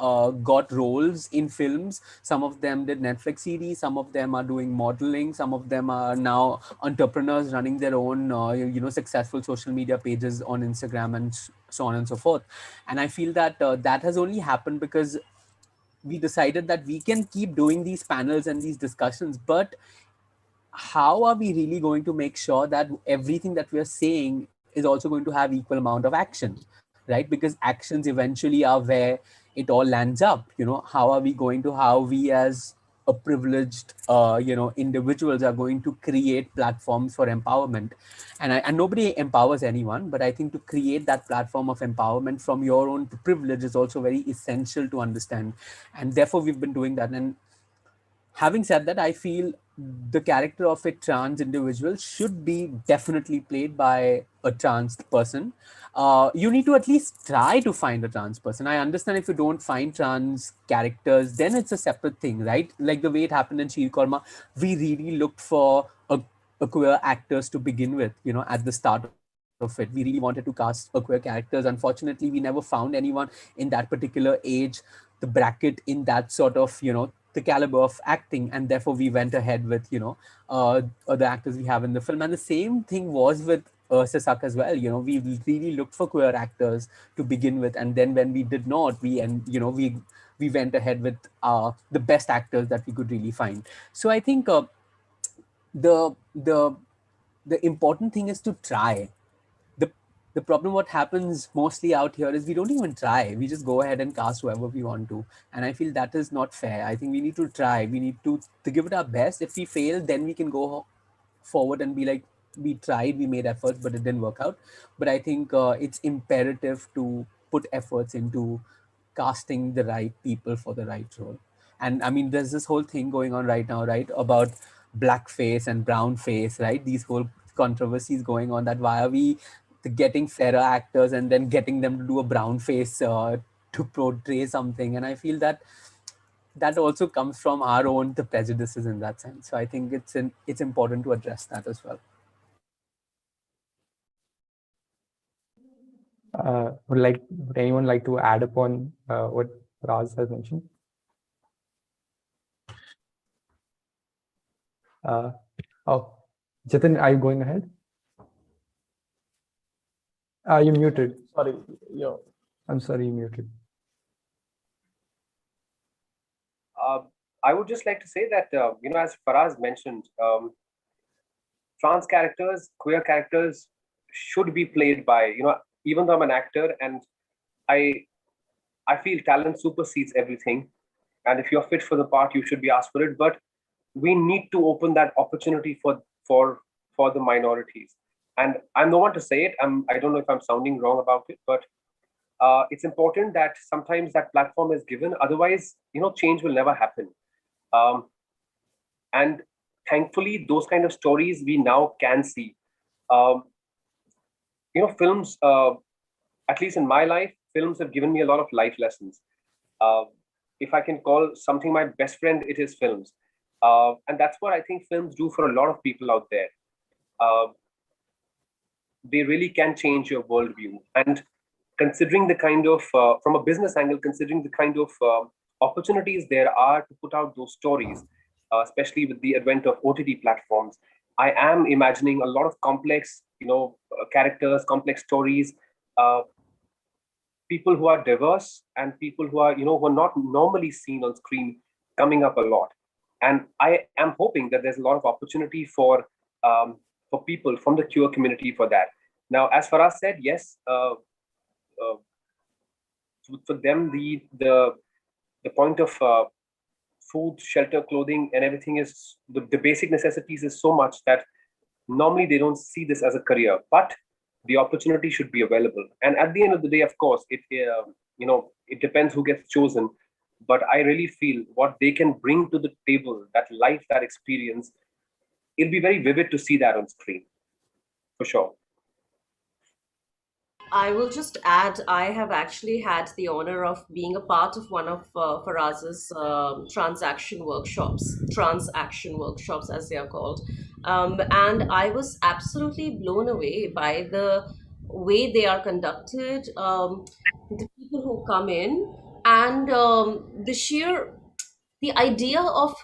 G: got roles in films. Some of them did Netflix series. Some of them are doing modeling. Some of them are now entrepreneurs running their own, successful social media pages on Instagram and so on and so forth. And I feel that that has only happened because we decided that we can keep doing these panels and these discussions, but how are we really going to make sure that everything that we are saying is also going to have equal amount of action, right? Because actions eventually are where it all lands up. How we as a privileged individuals are going to create platforms for empowerment. And nobody empowers anyone, but I think to create that platform of empowerment from your own privilege is also very essential to understand. And therefore we've been doing that. And having said that, I feel the character of a trans individual should be definitely played by a trans person. You need to at least try to find a trans person. I understand if you don't find trans characters, then it's a separate thing, right? Like the way it happened in Sheer Qorma, we really looked for a queer actors to begin with, at the start of it. We really wanted to cast a queer characters. Unfortunately, we never found anyone in that particular age, the bracket, in that sort of, the caliber of acting, and therefore we went ahead with the actors we have in the film. And the same thing was with Sasak as well. We really looked for queer actors to begin with, and then when we did not, we went ahead with the best actors that we could really find. So I think the the the important thing is to try. The problem what happens mostly out here is we don't even try. We just go ahead and cast whoever we want to. And I feel that is not fair. I think we need to try. We need to give it our best. If we fail, then we can go forward and be like, we tried, we made efforts, but it didn't work out. But I think it's imperative to put efforts into casting the right people for the right role. And I mean, there's this whole thing going on right now, right, about blackface and brown face, right? These whole controversies going on, that why are we getting fairer actors and then getting them to do a brown face to portray something. And I feel that that also comes from our own the prejudices in that sense. So I think it's important to address that as well.
E: Would anyone like to add upon what Raz has mentioned? Jitin, are you going ahead? You muted.
K: Sorry, yeah.
E: I'm sorry, you muted.
L: I would just like to say that, as Faraz mentioned, trans characters, queer characters should be played by, even though I'm an actor and I feel talent supersedes everything. And if you're fit for the part, you should be asked for it. But we need to open that opportunity for the minorities. And I'm no one to say it. I don't know if I'm sounding wrong about it, but it's important that sometimes that platform is given. Otherwise, change will never happen. And thankfully, those kind of stories we now can see. Films, at least in my life, films have given me a lot of life lessons. If I can call something my best friend, it is films. And that's what I think films do for a lot of people out there. They really can change your worldview. And considering the kind of, from a business angle, considering the kind of opportunities there are to put out those stories, especially with the advent of OTT platforms, I am imagining a lot of complex, characters, complex stories, people who are diverse and people who are, who are not normally seen on screen coming up a lot. And I am hoping that there's a lot of opportunity for people from the queer community for that. Now, as Faraz said, yes, for them, the point of food, shelter, clothing, and everything is the basic necessities is so much that normally they don't see this as a career, but the opportunity should be available. And at the end of the day, of course, it depends who gets chosen. But I really feel what they can bring to the table, that life, that experience, it'll be very vivid to see that on screen, for sure.
A: I will just add, I have actually had the honor of being a part of one of Faraz's transaction workshops, as they are called. And I was absolutely blown away by the way they are conducted, the people who come in, and the idea of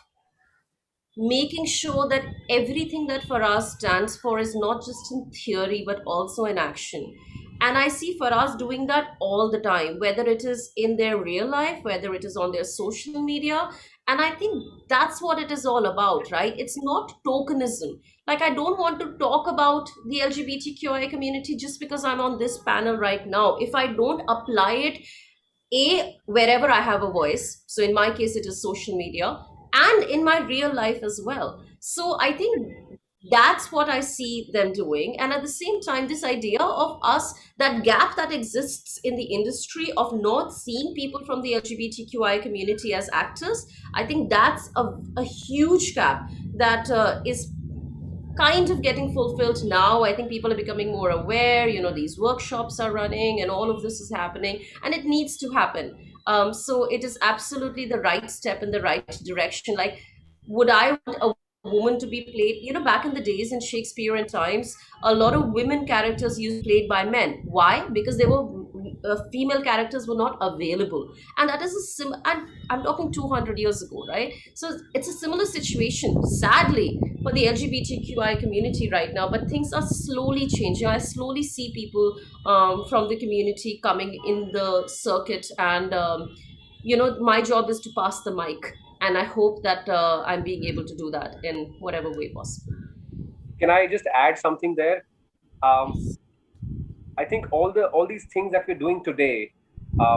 A: making sure that everything that Faraz stands for is not just in theory but also in action. And I see Faraz doing that all the time, whether it is in their real life, whether it is on their social media. And I think that's what it is all about, right? It's not tokenism. Like, I don't want to talk about the LGBTQI community just because I'm on this panel right now. If I don't apply it, wherever I have a voice, so in my case it is social media, and in my real life as well. So I think that's what I see them doing. And at the same time, this idea of us, that gap that exists in the industry of not seeing people from the LGBTQI community as actors, I think that's a huge gap that is kind of getting fulfilled now. I think people are becoming more aware. These workshops are running and all of this is happening, and it needs to happen. So it is absolutely the right step in the right direction. Like, would I want a woman to be played? Back in the days in Shakespearean times, a lot of women characters used played by men. Why? Because they were female characters were not available, and that is and I'm talking 200 years ago, right? So it's a similar situation, sadly, for the LGBTQI community right now. But things are slowly changing. I slowly see people from the community coming in the circuit, and my job is to pass the mic, and I hope that I'm being able to do that in whatever way possible.
L: Can I just add something there? I think all these things that we're doing today,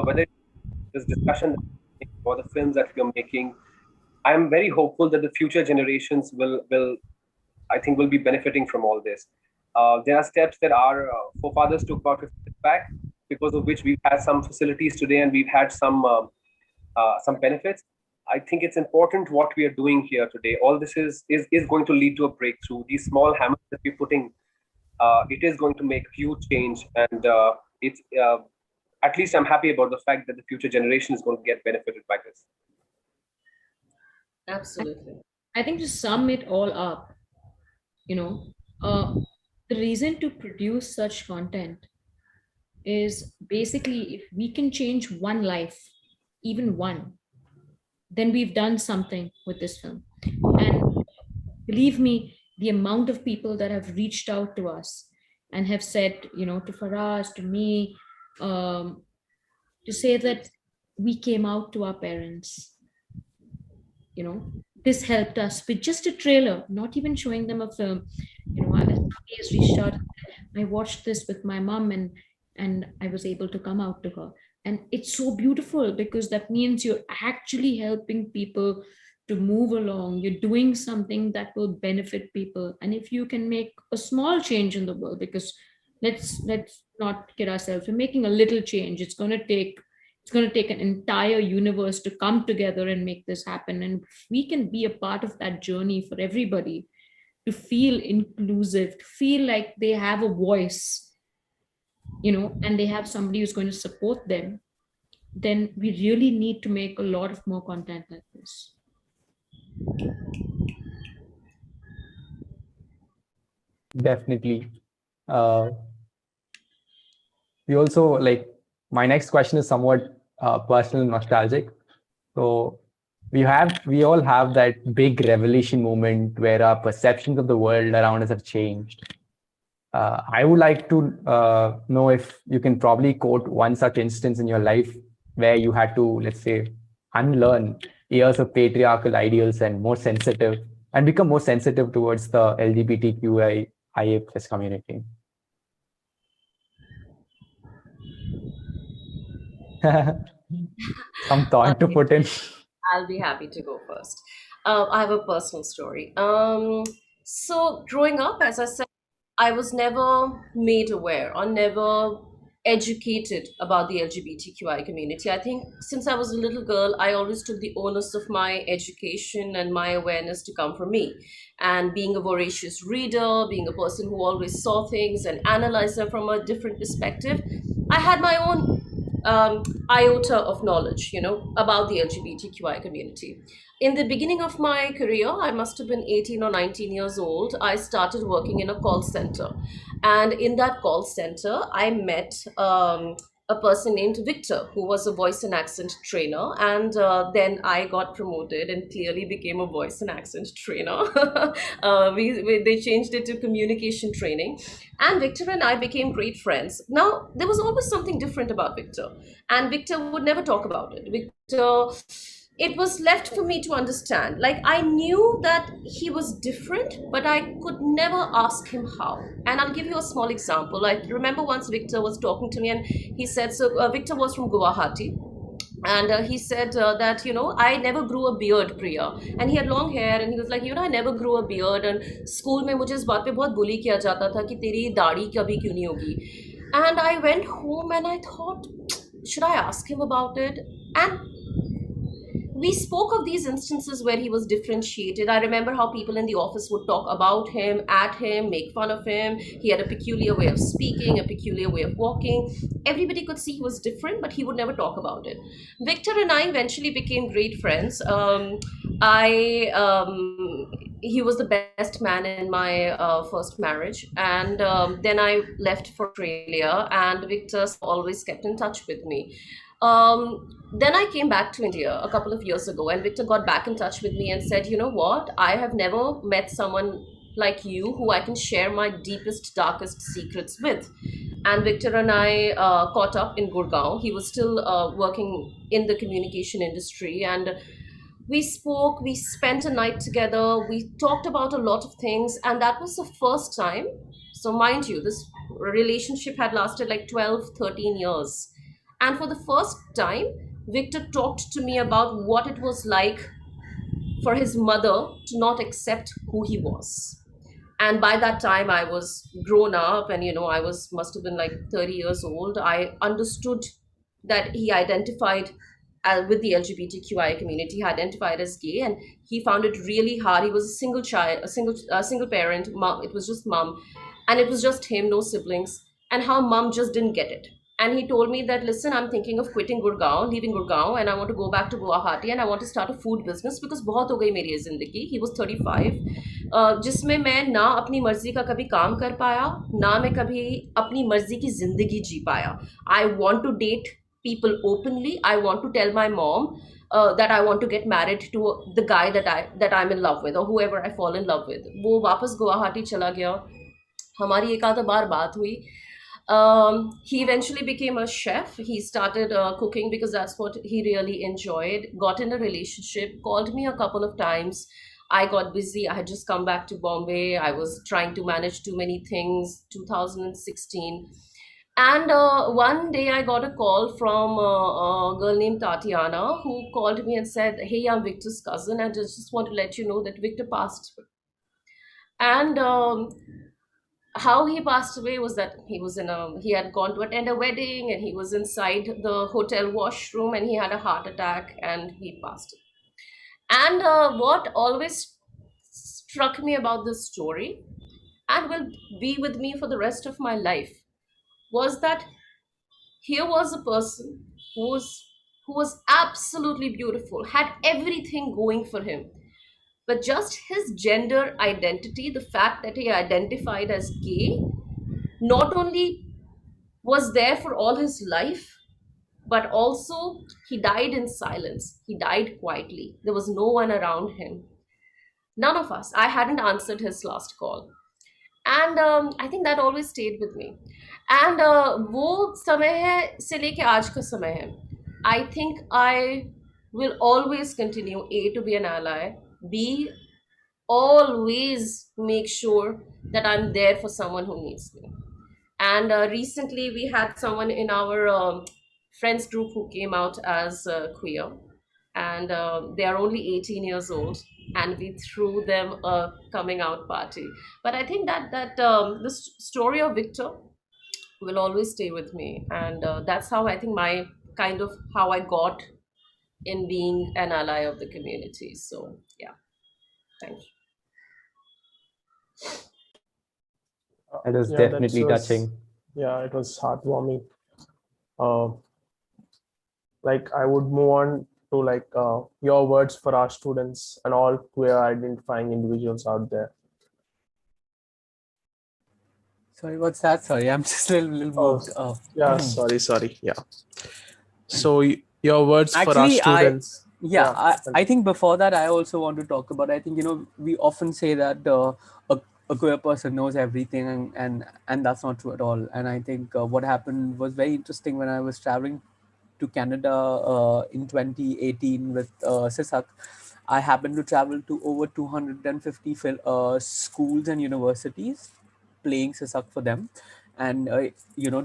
L: whether it's this discussion or the films that we're making, I'm very hopeful that the future generations will be benefiting from all this. There are steps that our forefathers took about 50 years back, because of which we've had some facilities today and we've had some benefits. I think it's important what we are doing here today. All this is going to lead to a breakthrough. These small hammers that we're putting, it is going to make huge change, and it's at least I'm happy about the fact that the future generation is going to get benefited by this.
A: Absolutely.
J: I think to sum it all up, the reason to produce such content is basically, if we can change one life, even one, then we've done something with this film. And believe me, the amount of people that have reached out to us and have said, to Faraz, to me, to say that we came out to our parents, this helped us with just a trailer, not even showing them a film. Somebody has reached out, I watched this with my mom, and I was able to come out to her. And it's so beautiful, because that means you're actually helping people to move along. You're doing something that will benefit people. And if you can make a small change in the world, because let's not kid ourselves, we're making a little change. It's going to take an entire universe to come together and make this happen. And if we can be a part of that journey for everybody to feel inclusive, to feel like they have a voice, and they have somebody who's going to support them, then we really need to make a lot of more content like this.
E: Definitely. We also, my next question is somewhat personal and nostalgic. So we all have that big revelation moment where our perceptions of the world around us have changed. I would like to know if you can probably quote one such instance in your life where you had to, let's say, unlearn years of patriarchal ideals and become more sensitive towards the LGBTQIA+ community. Some thought to put in.
A: I'll be happy to go first. I have a personal story. So growing up, as I said, I was never made aware or never educated about the LGBTQI community. I think since I was a little girl, I always took the onus of my education and my awareness to come from me. And being a voracious reader, being a person who always saw things and analyzed them from a different perspective, I had my own iota of knowledge, about the LGBTQI community. In the beginning of my career, I must have been 18 or 19 years old, I started working in a call center. And in that call center, I met a person named Victor, who was a voice and accent trainer. And then I got promoted and clearly became a voice and accent trainer. They changed it to communication training. And Victor and I became great friends. Now, there was always something different about Victor. And Victor would never talk about it. Victor it was left for me to understand. Like, I knew that he was different, but I could never ask him how. And I'll give you a small example. I remember once Victor was talking to me, and he said, Victor was from Guwahati. And he said that, I never grew a beard, Priya. And he had long hair, and he was like, I never grew a beard. And school mein mujhe is baat pe bahut bully kiya jata tha ki teri daadi kabhi kyun nahi hogi. And I went home and I thought, should I ask him about it? And we spoke of these instances where he was differentiated. I remember how people in the office would talk about him, at him, make fun of him. He had a peculiar way of speaking, a peculiar way of walking. Everybody could see he was different, but he would never talk about it. Victor and I eventually became great friends. He was the best man in my first marriage, and then I left for Australia, and Victor always kept in touch with me. Then I came back to India a couple of years ago, and Victor got back in touch with me and said, you know what, I have never met someone like you who I can share my deepest, darkest secrets with. And Victor and I caught up in Gurgaon. He was still working in the communication industry, and we spoke, we spent a night together, we talked about a lot of things, and that was the first time. So mind you, this relationship had lasted like 12, 13 years. And for the first time, Victor talked to me about what it was like for his mother to not accept who he was. And by that time, I was grown up, and I must have been like 30 years old. I understood that he identified with the LGBTQI community, he identified as gay, and he found it really hard. He was a single child, a single parent. Mom, it was just mom, and it was just him, no siblings, and how mom just didn't get it. And he told me that, listen, I'm thinking of quitting Gurgaon, leaving Gurgaon, and I want to go back to Guwahati, and I want to start a food business because बहुत हो गई मेरी ये जिंदगी. He was 35, जिसमें मैं ना अपनी मर्जी का कभी काम कर पाया, ना मैं कभी अपनी मर्जी की जिंदगी जी पाया. I want to date people openly. I want to tell my mom that I want to get married to the guy that I'm in love with, or whoever I fall in love with. वो वापस गुवाहाटी चला गया. हमारी एक आधा बार बात हुई. He eventually became a chef. He started cooking because that's what he really enjoyed. Got in a relationship, called me a couple of times. I got busy. I had just come back to Bombay. I was trying to manage too many things. 2016. And one day I got a call from a girl named Tatiana, who called me and said, hey, I'm Victor's cousin. I just want to let you know that Victor passed away. And how he passed away was that he had gone to attend a wedding, and he was inside the hotel washroom, and he had a heart attack and he passed away. And what always struck me about this story, and will be with me for the rest of my life, was that here was a person who was absolutely beautiful, had everything going for him, but just his gender identity, the fact that he identified as gay, not only was there for all his life, but also he died in silence. He died quietly. There was no one around him. None of us. I hadn't answered his last call. And I think that always stayed with me. And वो समय है से लेके आज का समय है. I think I will always continue to be an ally, B, always make sure that I'm there for someone who needs me. And recently we had someone in our friends group who came out as queer, and they are only 18 years old, and we threw them a coming out party. But I think that the story of Victor will always stay with me, and that's how I think how I got in being an ally of the community. So yeah, thank you.
E: It was
K: Yeah,
E: definitely touching.
K: Yeah, it was heartwarming. Like, I would move on to your words for our students and all queer identifying individuals out there.
G: Sorry, what's that? Sorry, I'm just a little moved.
K: Yeah, sorry. Yeah. So your words for our
G: Actually,
K: students.
G: I think before that, I also want to talk about, I think, we often say that a queer person knows everything, and that's not true at all. And I think what happened was very interesting when I was traveling to Canada in 2018 with Sisak, I happened to travel to over 250 schools and universities, playing Sisak for them, and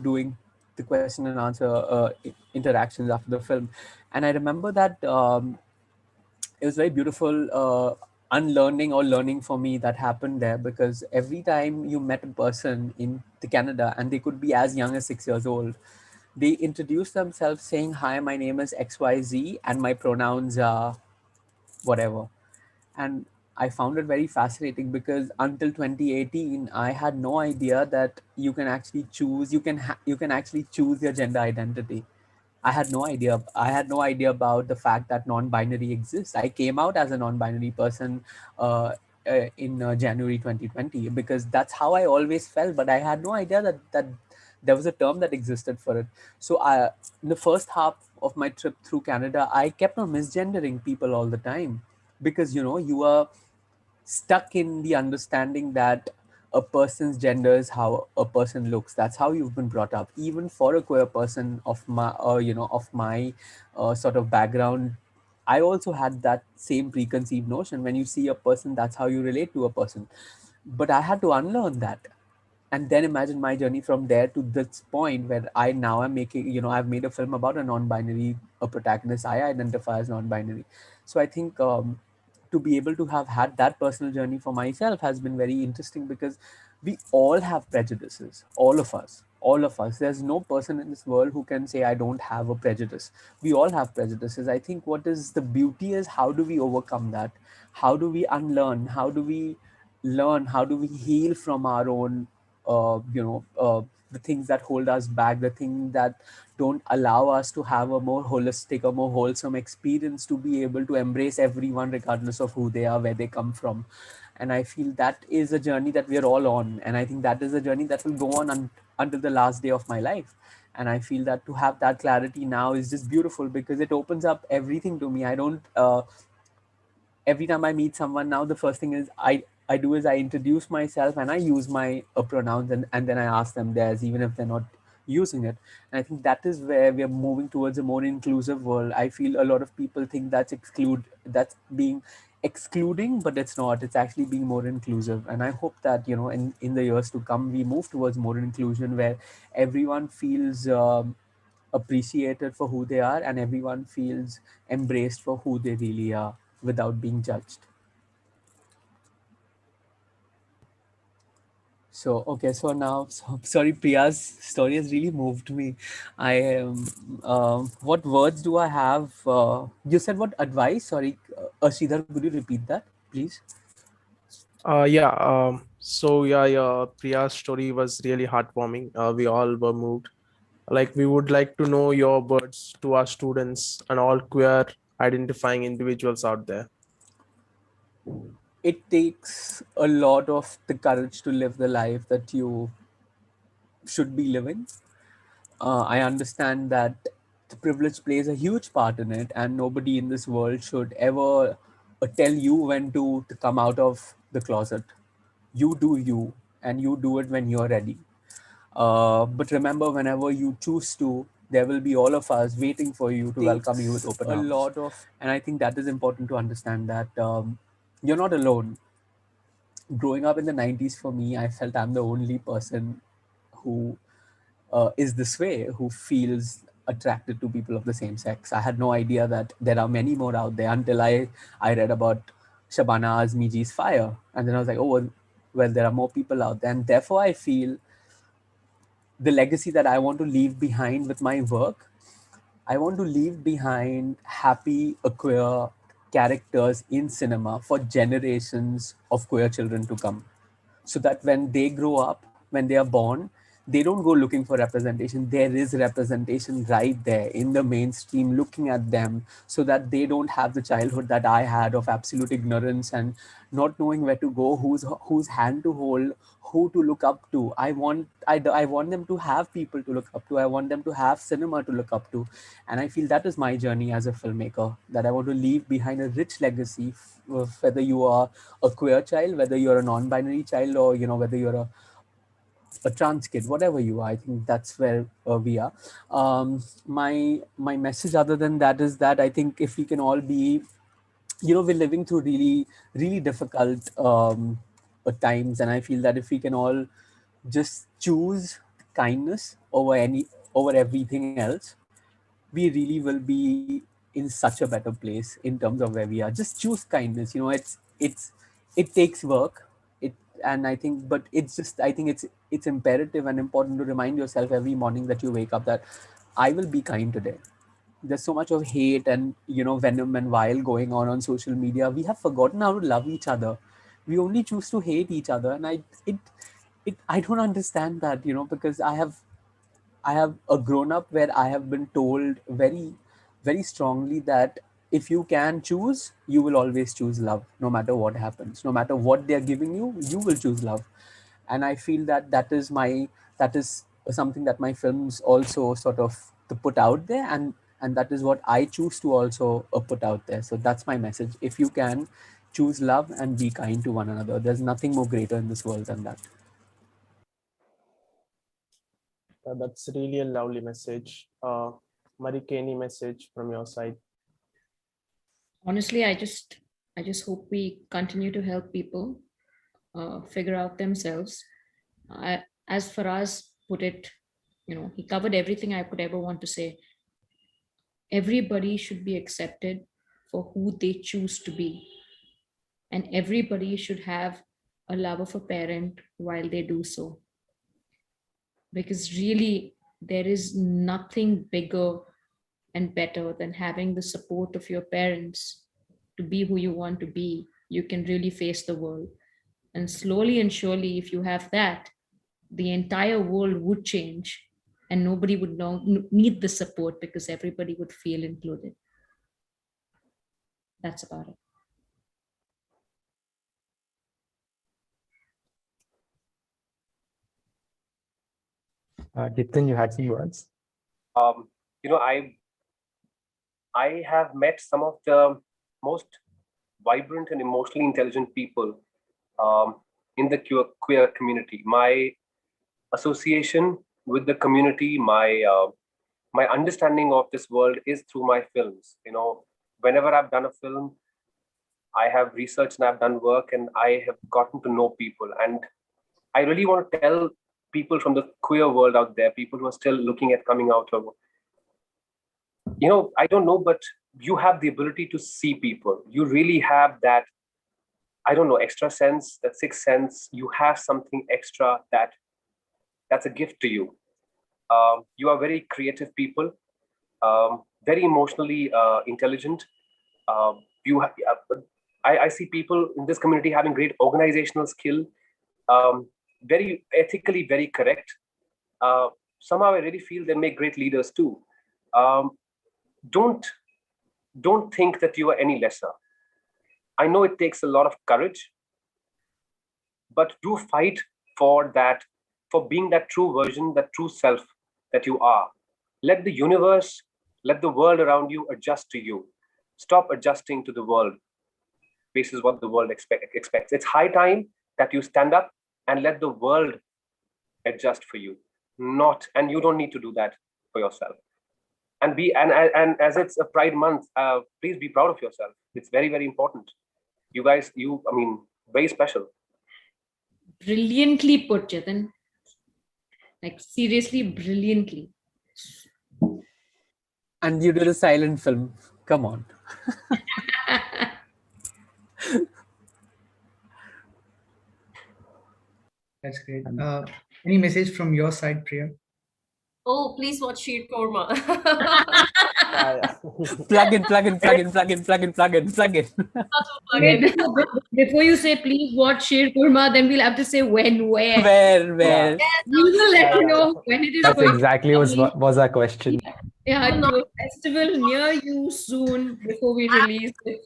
G: doing the question and answer interactions after the film. And I remember that it was very beautiful unlearning or learning for me that happened there, because every time you met a person in the Canada, and they could be as young as 6 years old, they introduce themselves saying, "Hi, my name is XYZ and my pronouns are whatever." And I found it very fascinating, because until 2018 I had no idea that you can actually choose, you can actually choose your gender identity. I had no idea. I had no idea about the fact that non-binary exists. I came out as a non-binary person in January 2020, because that's how I always felt. But I had no idea that there was a term that existed for it. So in the first half of my trip through Canada, I kept on misgendering people all the time, because you are stuck in the understanding that a person's gender is how a person looks. That's how you've been brought up. Even for a queer person of my sort of background, I also had that same preconceived notion. When you see a person, that's how you relate to a person. But I had to unlearn that, and then imagine my journey from there to this point where I now am making, I've made a film about a non-binary a protagonist. I identify as non-binary. So I think to be able to have had that personal journey for myself has been very interesting, because we all have prejudices, all of us. There's no person in this world who can say I don't have a prejudice. We all have prejudices. I think what is the beauty is, how do we overcome that? How do we unlearn? How do we learn? How do we heal from our own the things that hold us back, the things that don't allow us to have a more holistic, a more wholesome experience, to be able to embrace everyone regardless of who they are, where they come from. And I feel that is a journey that we are all on, and I think that is a journey that will go on until the last day of my life. And I feel that to have that clarity now is just beautiful, because it opens up everything to me. I don't every time I meet someone now, the first thing is I do is I introduce myself and I use my pronouns, and then I ask them theirs, even if they're not using it. And I think that is where we are moving towards a more inclusive world. I feel a lot of people think that's being excluding, but it's not. It's actually being more inclusive. And I hope that, in the years to come, we move towards more inclusion, where everyone feels appreciated for who they are, and everyone feels embraced for who they really are, without being judged. So, okay, so now, sorry, Priya's story has really moved me. What words do I have? You said what advice? Sorry, Sridhar, could you repeat that, please?
K: Yeah. So yeah, Priya's story was really heartwarming. We all were moved. Like, we would like to know your words to our students and all queer identifying individuals out there.
G: It takes a lot of the courage to live the life that you should be living. I understand that the privilege plays a huge part in it, and nobody in this world should ever tell you when to come out of the closet. You do you, and you do it when you're ready. But remember, whenever you choose to, there will be all of us waiting for you to welcome you with open arms. And I think that is important to understand, that you're not alone. Growing up in the 90s, for me, I felt I'm the only person who is this way, who feels attracted to people of the same sex. I had no idea that there are many more out there, until I read about Shabana Azmi ji's Fire. And then I was like, oh, well, there are more people out there. And therefore, I feel the legacy that I want to leave behind with my work, I want to leave behind happy, queer characters in cinema for generations of queer children to come, so that when they grow up, when they are born, they don't go looking for representation. There is representation right there in the mainstream looking at them, so that they don't have the childhood that I had of absolute ignorance and not knowing where to go, whose hand to hold, who to look up to. I want them to have people to look up to. I want them to have cinema to look up to. And I feel that is my journey as a filmmaker, that I want to leave behind a rich legacy, whether you are a queer child, whether you're a non-binary child, or whether you're a trans kid, whatever you are. I think that's where we are. My message other than that is that I think if we can all be, we're living through really difficult times, and I feel that if we can all just choose kindness over everything else, we really will be in such a better place in terms of where we are. Just choose kindness. It takes work. It and I think, but it's just I think it's imperative and important to remind yourself every morning that you wake up that I will be kind today. There's so much of hate and venom and vile going on social media. We have forgotten how to love each other. We only choose to hate each other, and I don't understand that, because I have a grown up where I have been told very, very strongly that if you can choose, you will always choose love, no matter what happens, no matter what they're giving you, you will choose love. And I feel that that is something that my films also sort of to put out there, and that is what I choose to also put out there. So that's my message. If you can, choose love and be kind to one another. There's nothing more greater in this world than that.
K: That's really a lovely message. Marike, any message from your side?
J: Honestly, I just hope we continue to help people figure out themselves. As Faraz put it, he covered everything I could ever want to say. Everybody should be accepted for who they choose to be, and everybody should have a love of a parent while they do so. Because really, there is nothing bigger and better than having the support of your parents to be who you want to be. You can really face the world. And slowly and surely, if you have that, the entire world would change and nobody would need the support because everybody would feel included. That's about it.
E: Jitin, you had some words.
L: I have met some of the most vibrant and emotionally intelligent people in the queer community. My association with the community, my understanding of this world is through my films. Whenever I've done a film, I have researched and I've done work, and I have gotten to know people. And I really want to tell people from the queer world out there, people who are still looking at coming out of, I don't know, but you have the ability to see people. You really have that, I don't know, extra sense, that sixth sense. You have something extra that's a gift to you. You are very creative people, very emotionally intelligent. I see people in this community having great organizational skill, very ethically, very correct. Somehow I really feel they make great leaders too. Don't think that you are any lesser. I know it takes a lot of courage, but do fight for that, for being that true version, that true self that you are. Let the universe, let the world around you adjust to you. Stop adjusting to the world. This is what the world expects. It's high time that you stand up and let the world adjust for you. And you don't need to do that for yourself. And as it's a Pride Month, please be proud of yourself. It's very, very important. You guys, very special.
J: Brilliantly put, Jitin. Like, seriously, brilliantly.
G: And you did a silent film. Come on.
I: That's great. Any message from your side, Priya?
A: Oh, please watch Sheer Qorma.
G: Plug in.
J: Before you say please watch Sheer Qorma, then we'll have to say when, where.
G: Where?
A: Yes,
J: we will let you know when it is.
E: That's exactly was our question.
J: Yeah, to a festival near you soon before we release it.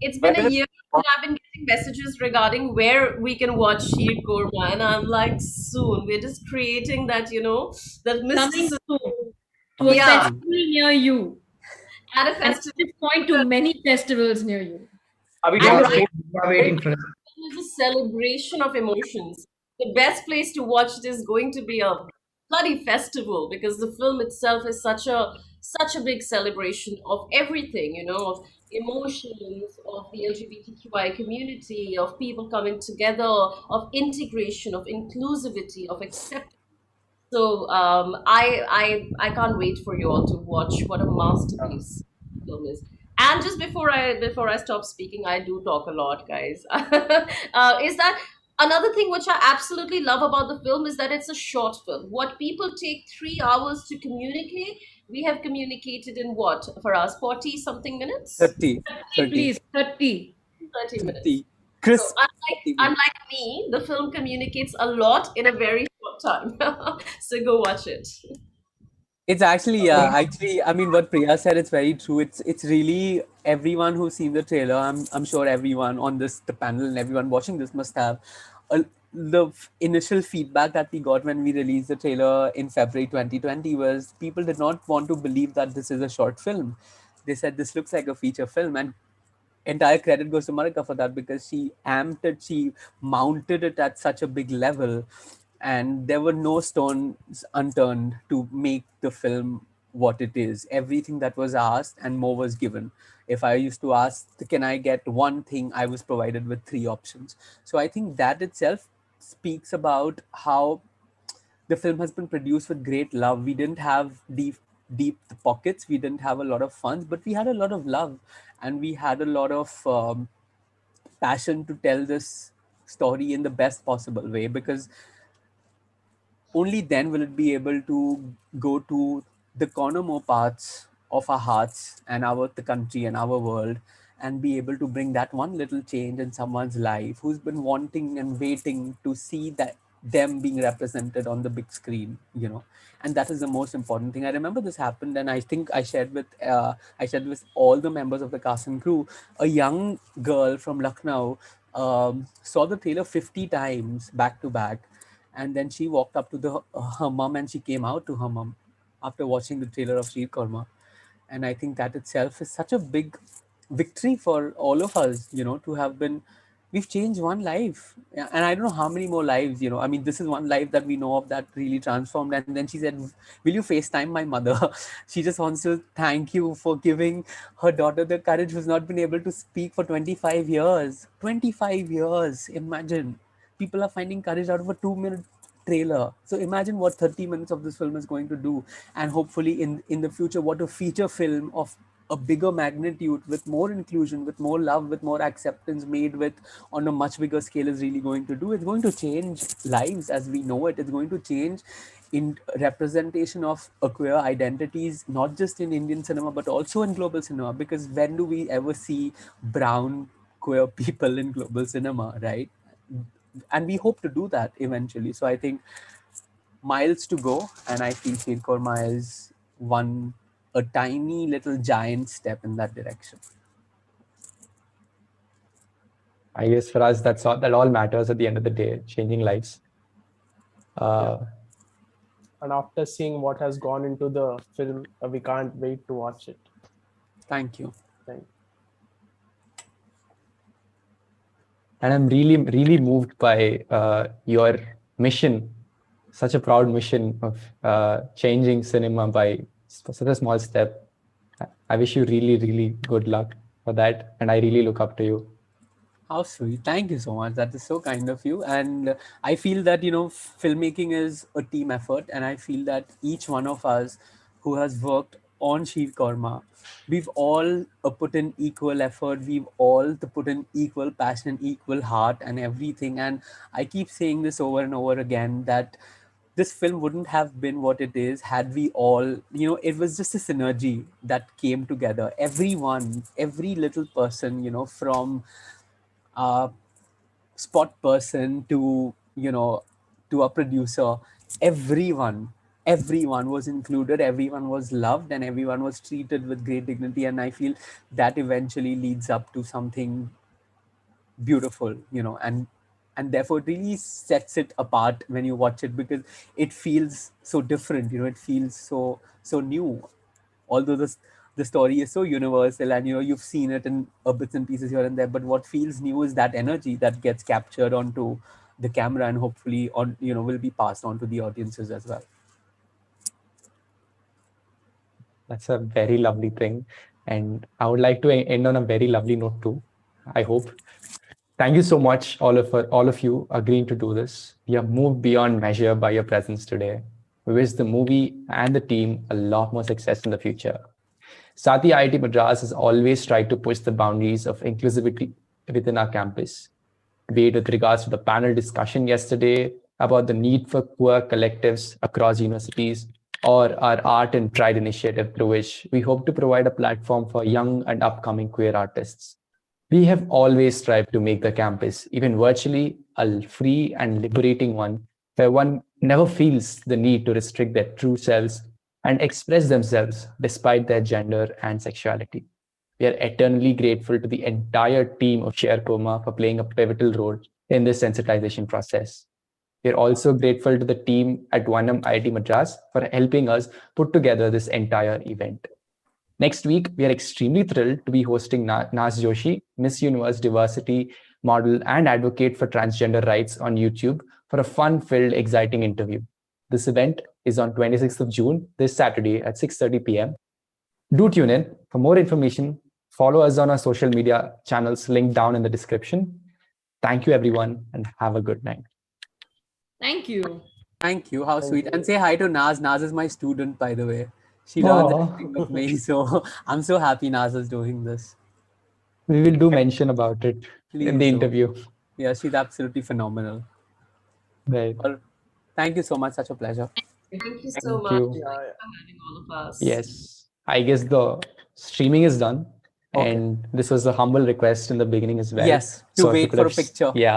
A: It's been a year and I've been getting messages regarding where we can watch Sheer Qorma, and I'm like, soon. We're just creating that, that mysticism.
J: To a festival near you.
A: At a festival.
J: At this point, to many festivals near you.
I: We're waiting for it.
A: It's a celebration of emotions. the best place to watch it is going to be a bloody festival, because the film itself is such a big celebration of everything, of emotions, of the LGBTQI community, of people coming together, of integration, of inclusivity, of acceptance. So I can't wait for you all to watch what a masterpiece the film is. And just before I stop speaking, I do talk a lot, guys. Is that another thing which I absolutely love about the film is that it's a short film. What people take 3 hours to communicate, we have communicated in what for us 40 something minutes.
G: 30,
B: 30,
G: 30,
B: please, 30.
A: 30 minutes.
G: 30.
A: So
G: Crisp
A: unlike
G: 30 minutes.
A: unlike me, the film communicates a lot in a very short time. So go watch it.
G: It's actually, yeah, actually, I mean, what Priya said, it's very true. It's really everyone who's seen the trailer. I'm sure everyone on the panel and everyone watching this must have initial feedback that we got when we released the trailer in February 2020 was people did not want to believe that this is a short film. They said this looks like a feature film, and entire credit goes to Marika for that, because she amped it, she mounted it at such a big level, and there were no stones unturned to make the film what it is. Everything that was asked and more was given. If I used to ask, can I get one thing, I was provided with three options. So I think that itself speaks about how the film has been produced with great love. We didn't have deep pockets, we didn't have a lot of funds, but we had a lot of love, and we had a lot of passion to tell this story in the best possible way, because only then will it be able to go to the corner parts of our hearts and the country and our world, and be able to bring that one little change in someone's life who's been wanting and waiting to see that them being represented on the big screen, and that is the most important thing. I remember this happened, and I think I shared with all the members of the cast and crew. A young girl from Lucknow saw the trailer 50 times back to back, and then she walked up to her mom, and she came out to her mom after watching the trailer of Sheer Qorma. And I think that itself is such a big victory for all of us, to have been, we've changed one life. Yeah, and I don't know how many more lives, I mean, this is one life that we know of that really transformed. And then she said, will you FaceTime my mother? She just wants to thank you for giving her daughter the courage, who's not been able to speak for 25 years. 25 years, imagine. People are finding courage out of a 2-minute trailer. So imagine what 30 minutes of this film is going to do. And hopefully in the future, what a feature film of a bigger magnitude, with more inclusion, with more love, with more acceptance, made with on a much bigger scale, is really going to do. It's going to change lives as we know it. It's going to change in representation of queer identities, not just in Indian cinema, but also in global cinema. Because when do we ever see brown queer people in global cinema, right? And we hope to do that eventually. So I think miles to go, and I feel Sheer Qorma is a tiny little giant step in that direction.
E: I guess for us, that all matters at the end of the day, changing lives.
K: And after seeing what has gone into the film, we can't wait to watch it.
G: Thank you.
K: Thank you.
E: And I'm really, really moved by your mission, such a proud mission of changing cinema by such a small step. I wish you really, really good luck for that. And I really look up to you.
G: How sweet. Thank you so much. That is so kind of you. And I feel that, filmmaking is a team effort. And I feel that each one of us who has worked on Sheer Qorma, we've all put in equal effort. We've all put in equal passion, equal heart and everything. And I keep saying this over and over again, that this film wouldn't have been what it is had we all, it was just a synergy that came together. Everyone, every little person, from spot person to to a producer, everyone was included, everyone was loved, and everyone was treated with great dignity. And I feel that eventually leads up to something beautiful, and therefore it really sets it apart when you watch it, because it feels so different, it feels so new. Although the story is so universal, and you've seen it in bits and pieces here and there, but what feels new is that energy that gets captured onto the camera, and hopefully on will be passed on to the audiences as well.
E: That's a very lovely thing. And I would like to end on a very lovely note too, I hope. Thank you so much, all of you agreeing to do this. We have moved beyond measure by your presence today. We wish the movie and the team a lot more success in the future. Sati IIT Madras has always tried to push the boundaries of inclusivity within our campus, be it with regards to the panel discussion yesterday about the need for queer collectives across universities, or our Art and Pride initiative, through which we hope to provide a platform for young and upcoming queer artists. We have always strived to make the campus, even virtually, a free and liberating one where one never feels the need to restrict their true selves and express themselves despite their gender and sexuality. We are eternally grateful to the entire team of Sheer Qorma for playing a pivotal role in this sensitization process. We are also grateful to the team at 1M IIT Madras for helping us put together this entire event. Next week, we are extremely thrilled to be hosting Naz Joshi, Miss Universe Diversity Model and Advocate for Transgender Rights on YouTube for a fun-filled, exciting interview. This event is on 26th of June, this Saturday at 6:30 p.m. Do tune in. For more information, follow us on our social media channels linked down in the description. Thank you, everyone, and have a good night.
J: Thank you.
G: Thank you. How sweet. And say hi to Naz. Naz is my student, by the way. She learns everything with me. So I'm so happy Naz is doing this.
E: We will do mention about it in the interview.
G: Yeah, she's absolutely phenomenal.
E: Right.
G: Well, thank you so much. Such a pleasure.
A: Thank you so much for having all of us.
E: Yes. I guess the streaming is done. Okay. And this was a humble request in the beginning as well.
G: Yes, to wait for a picture.
E: Yeah.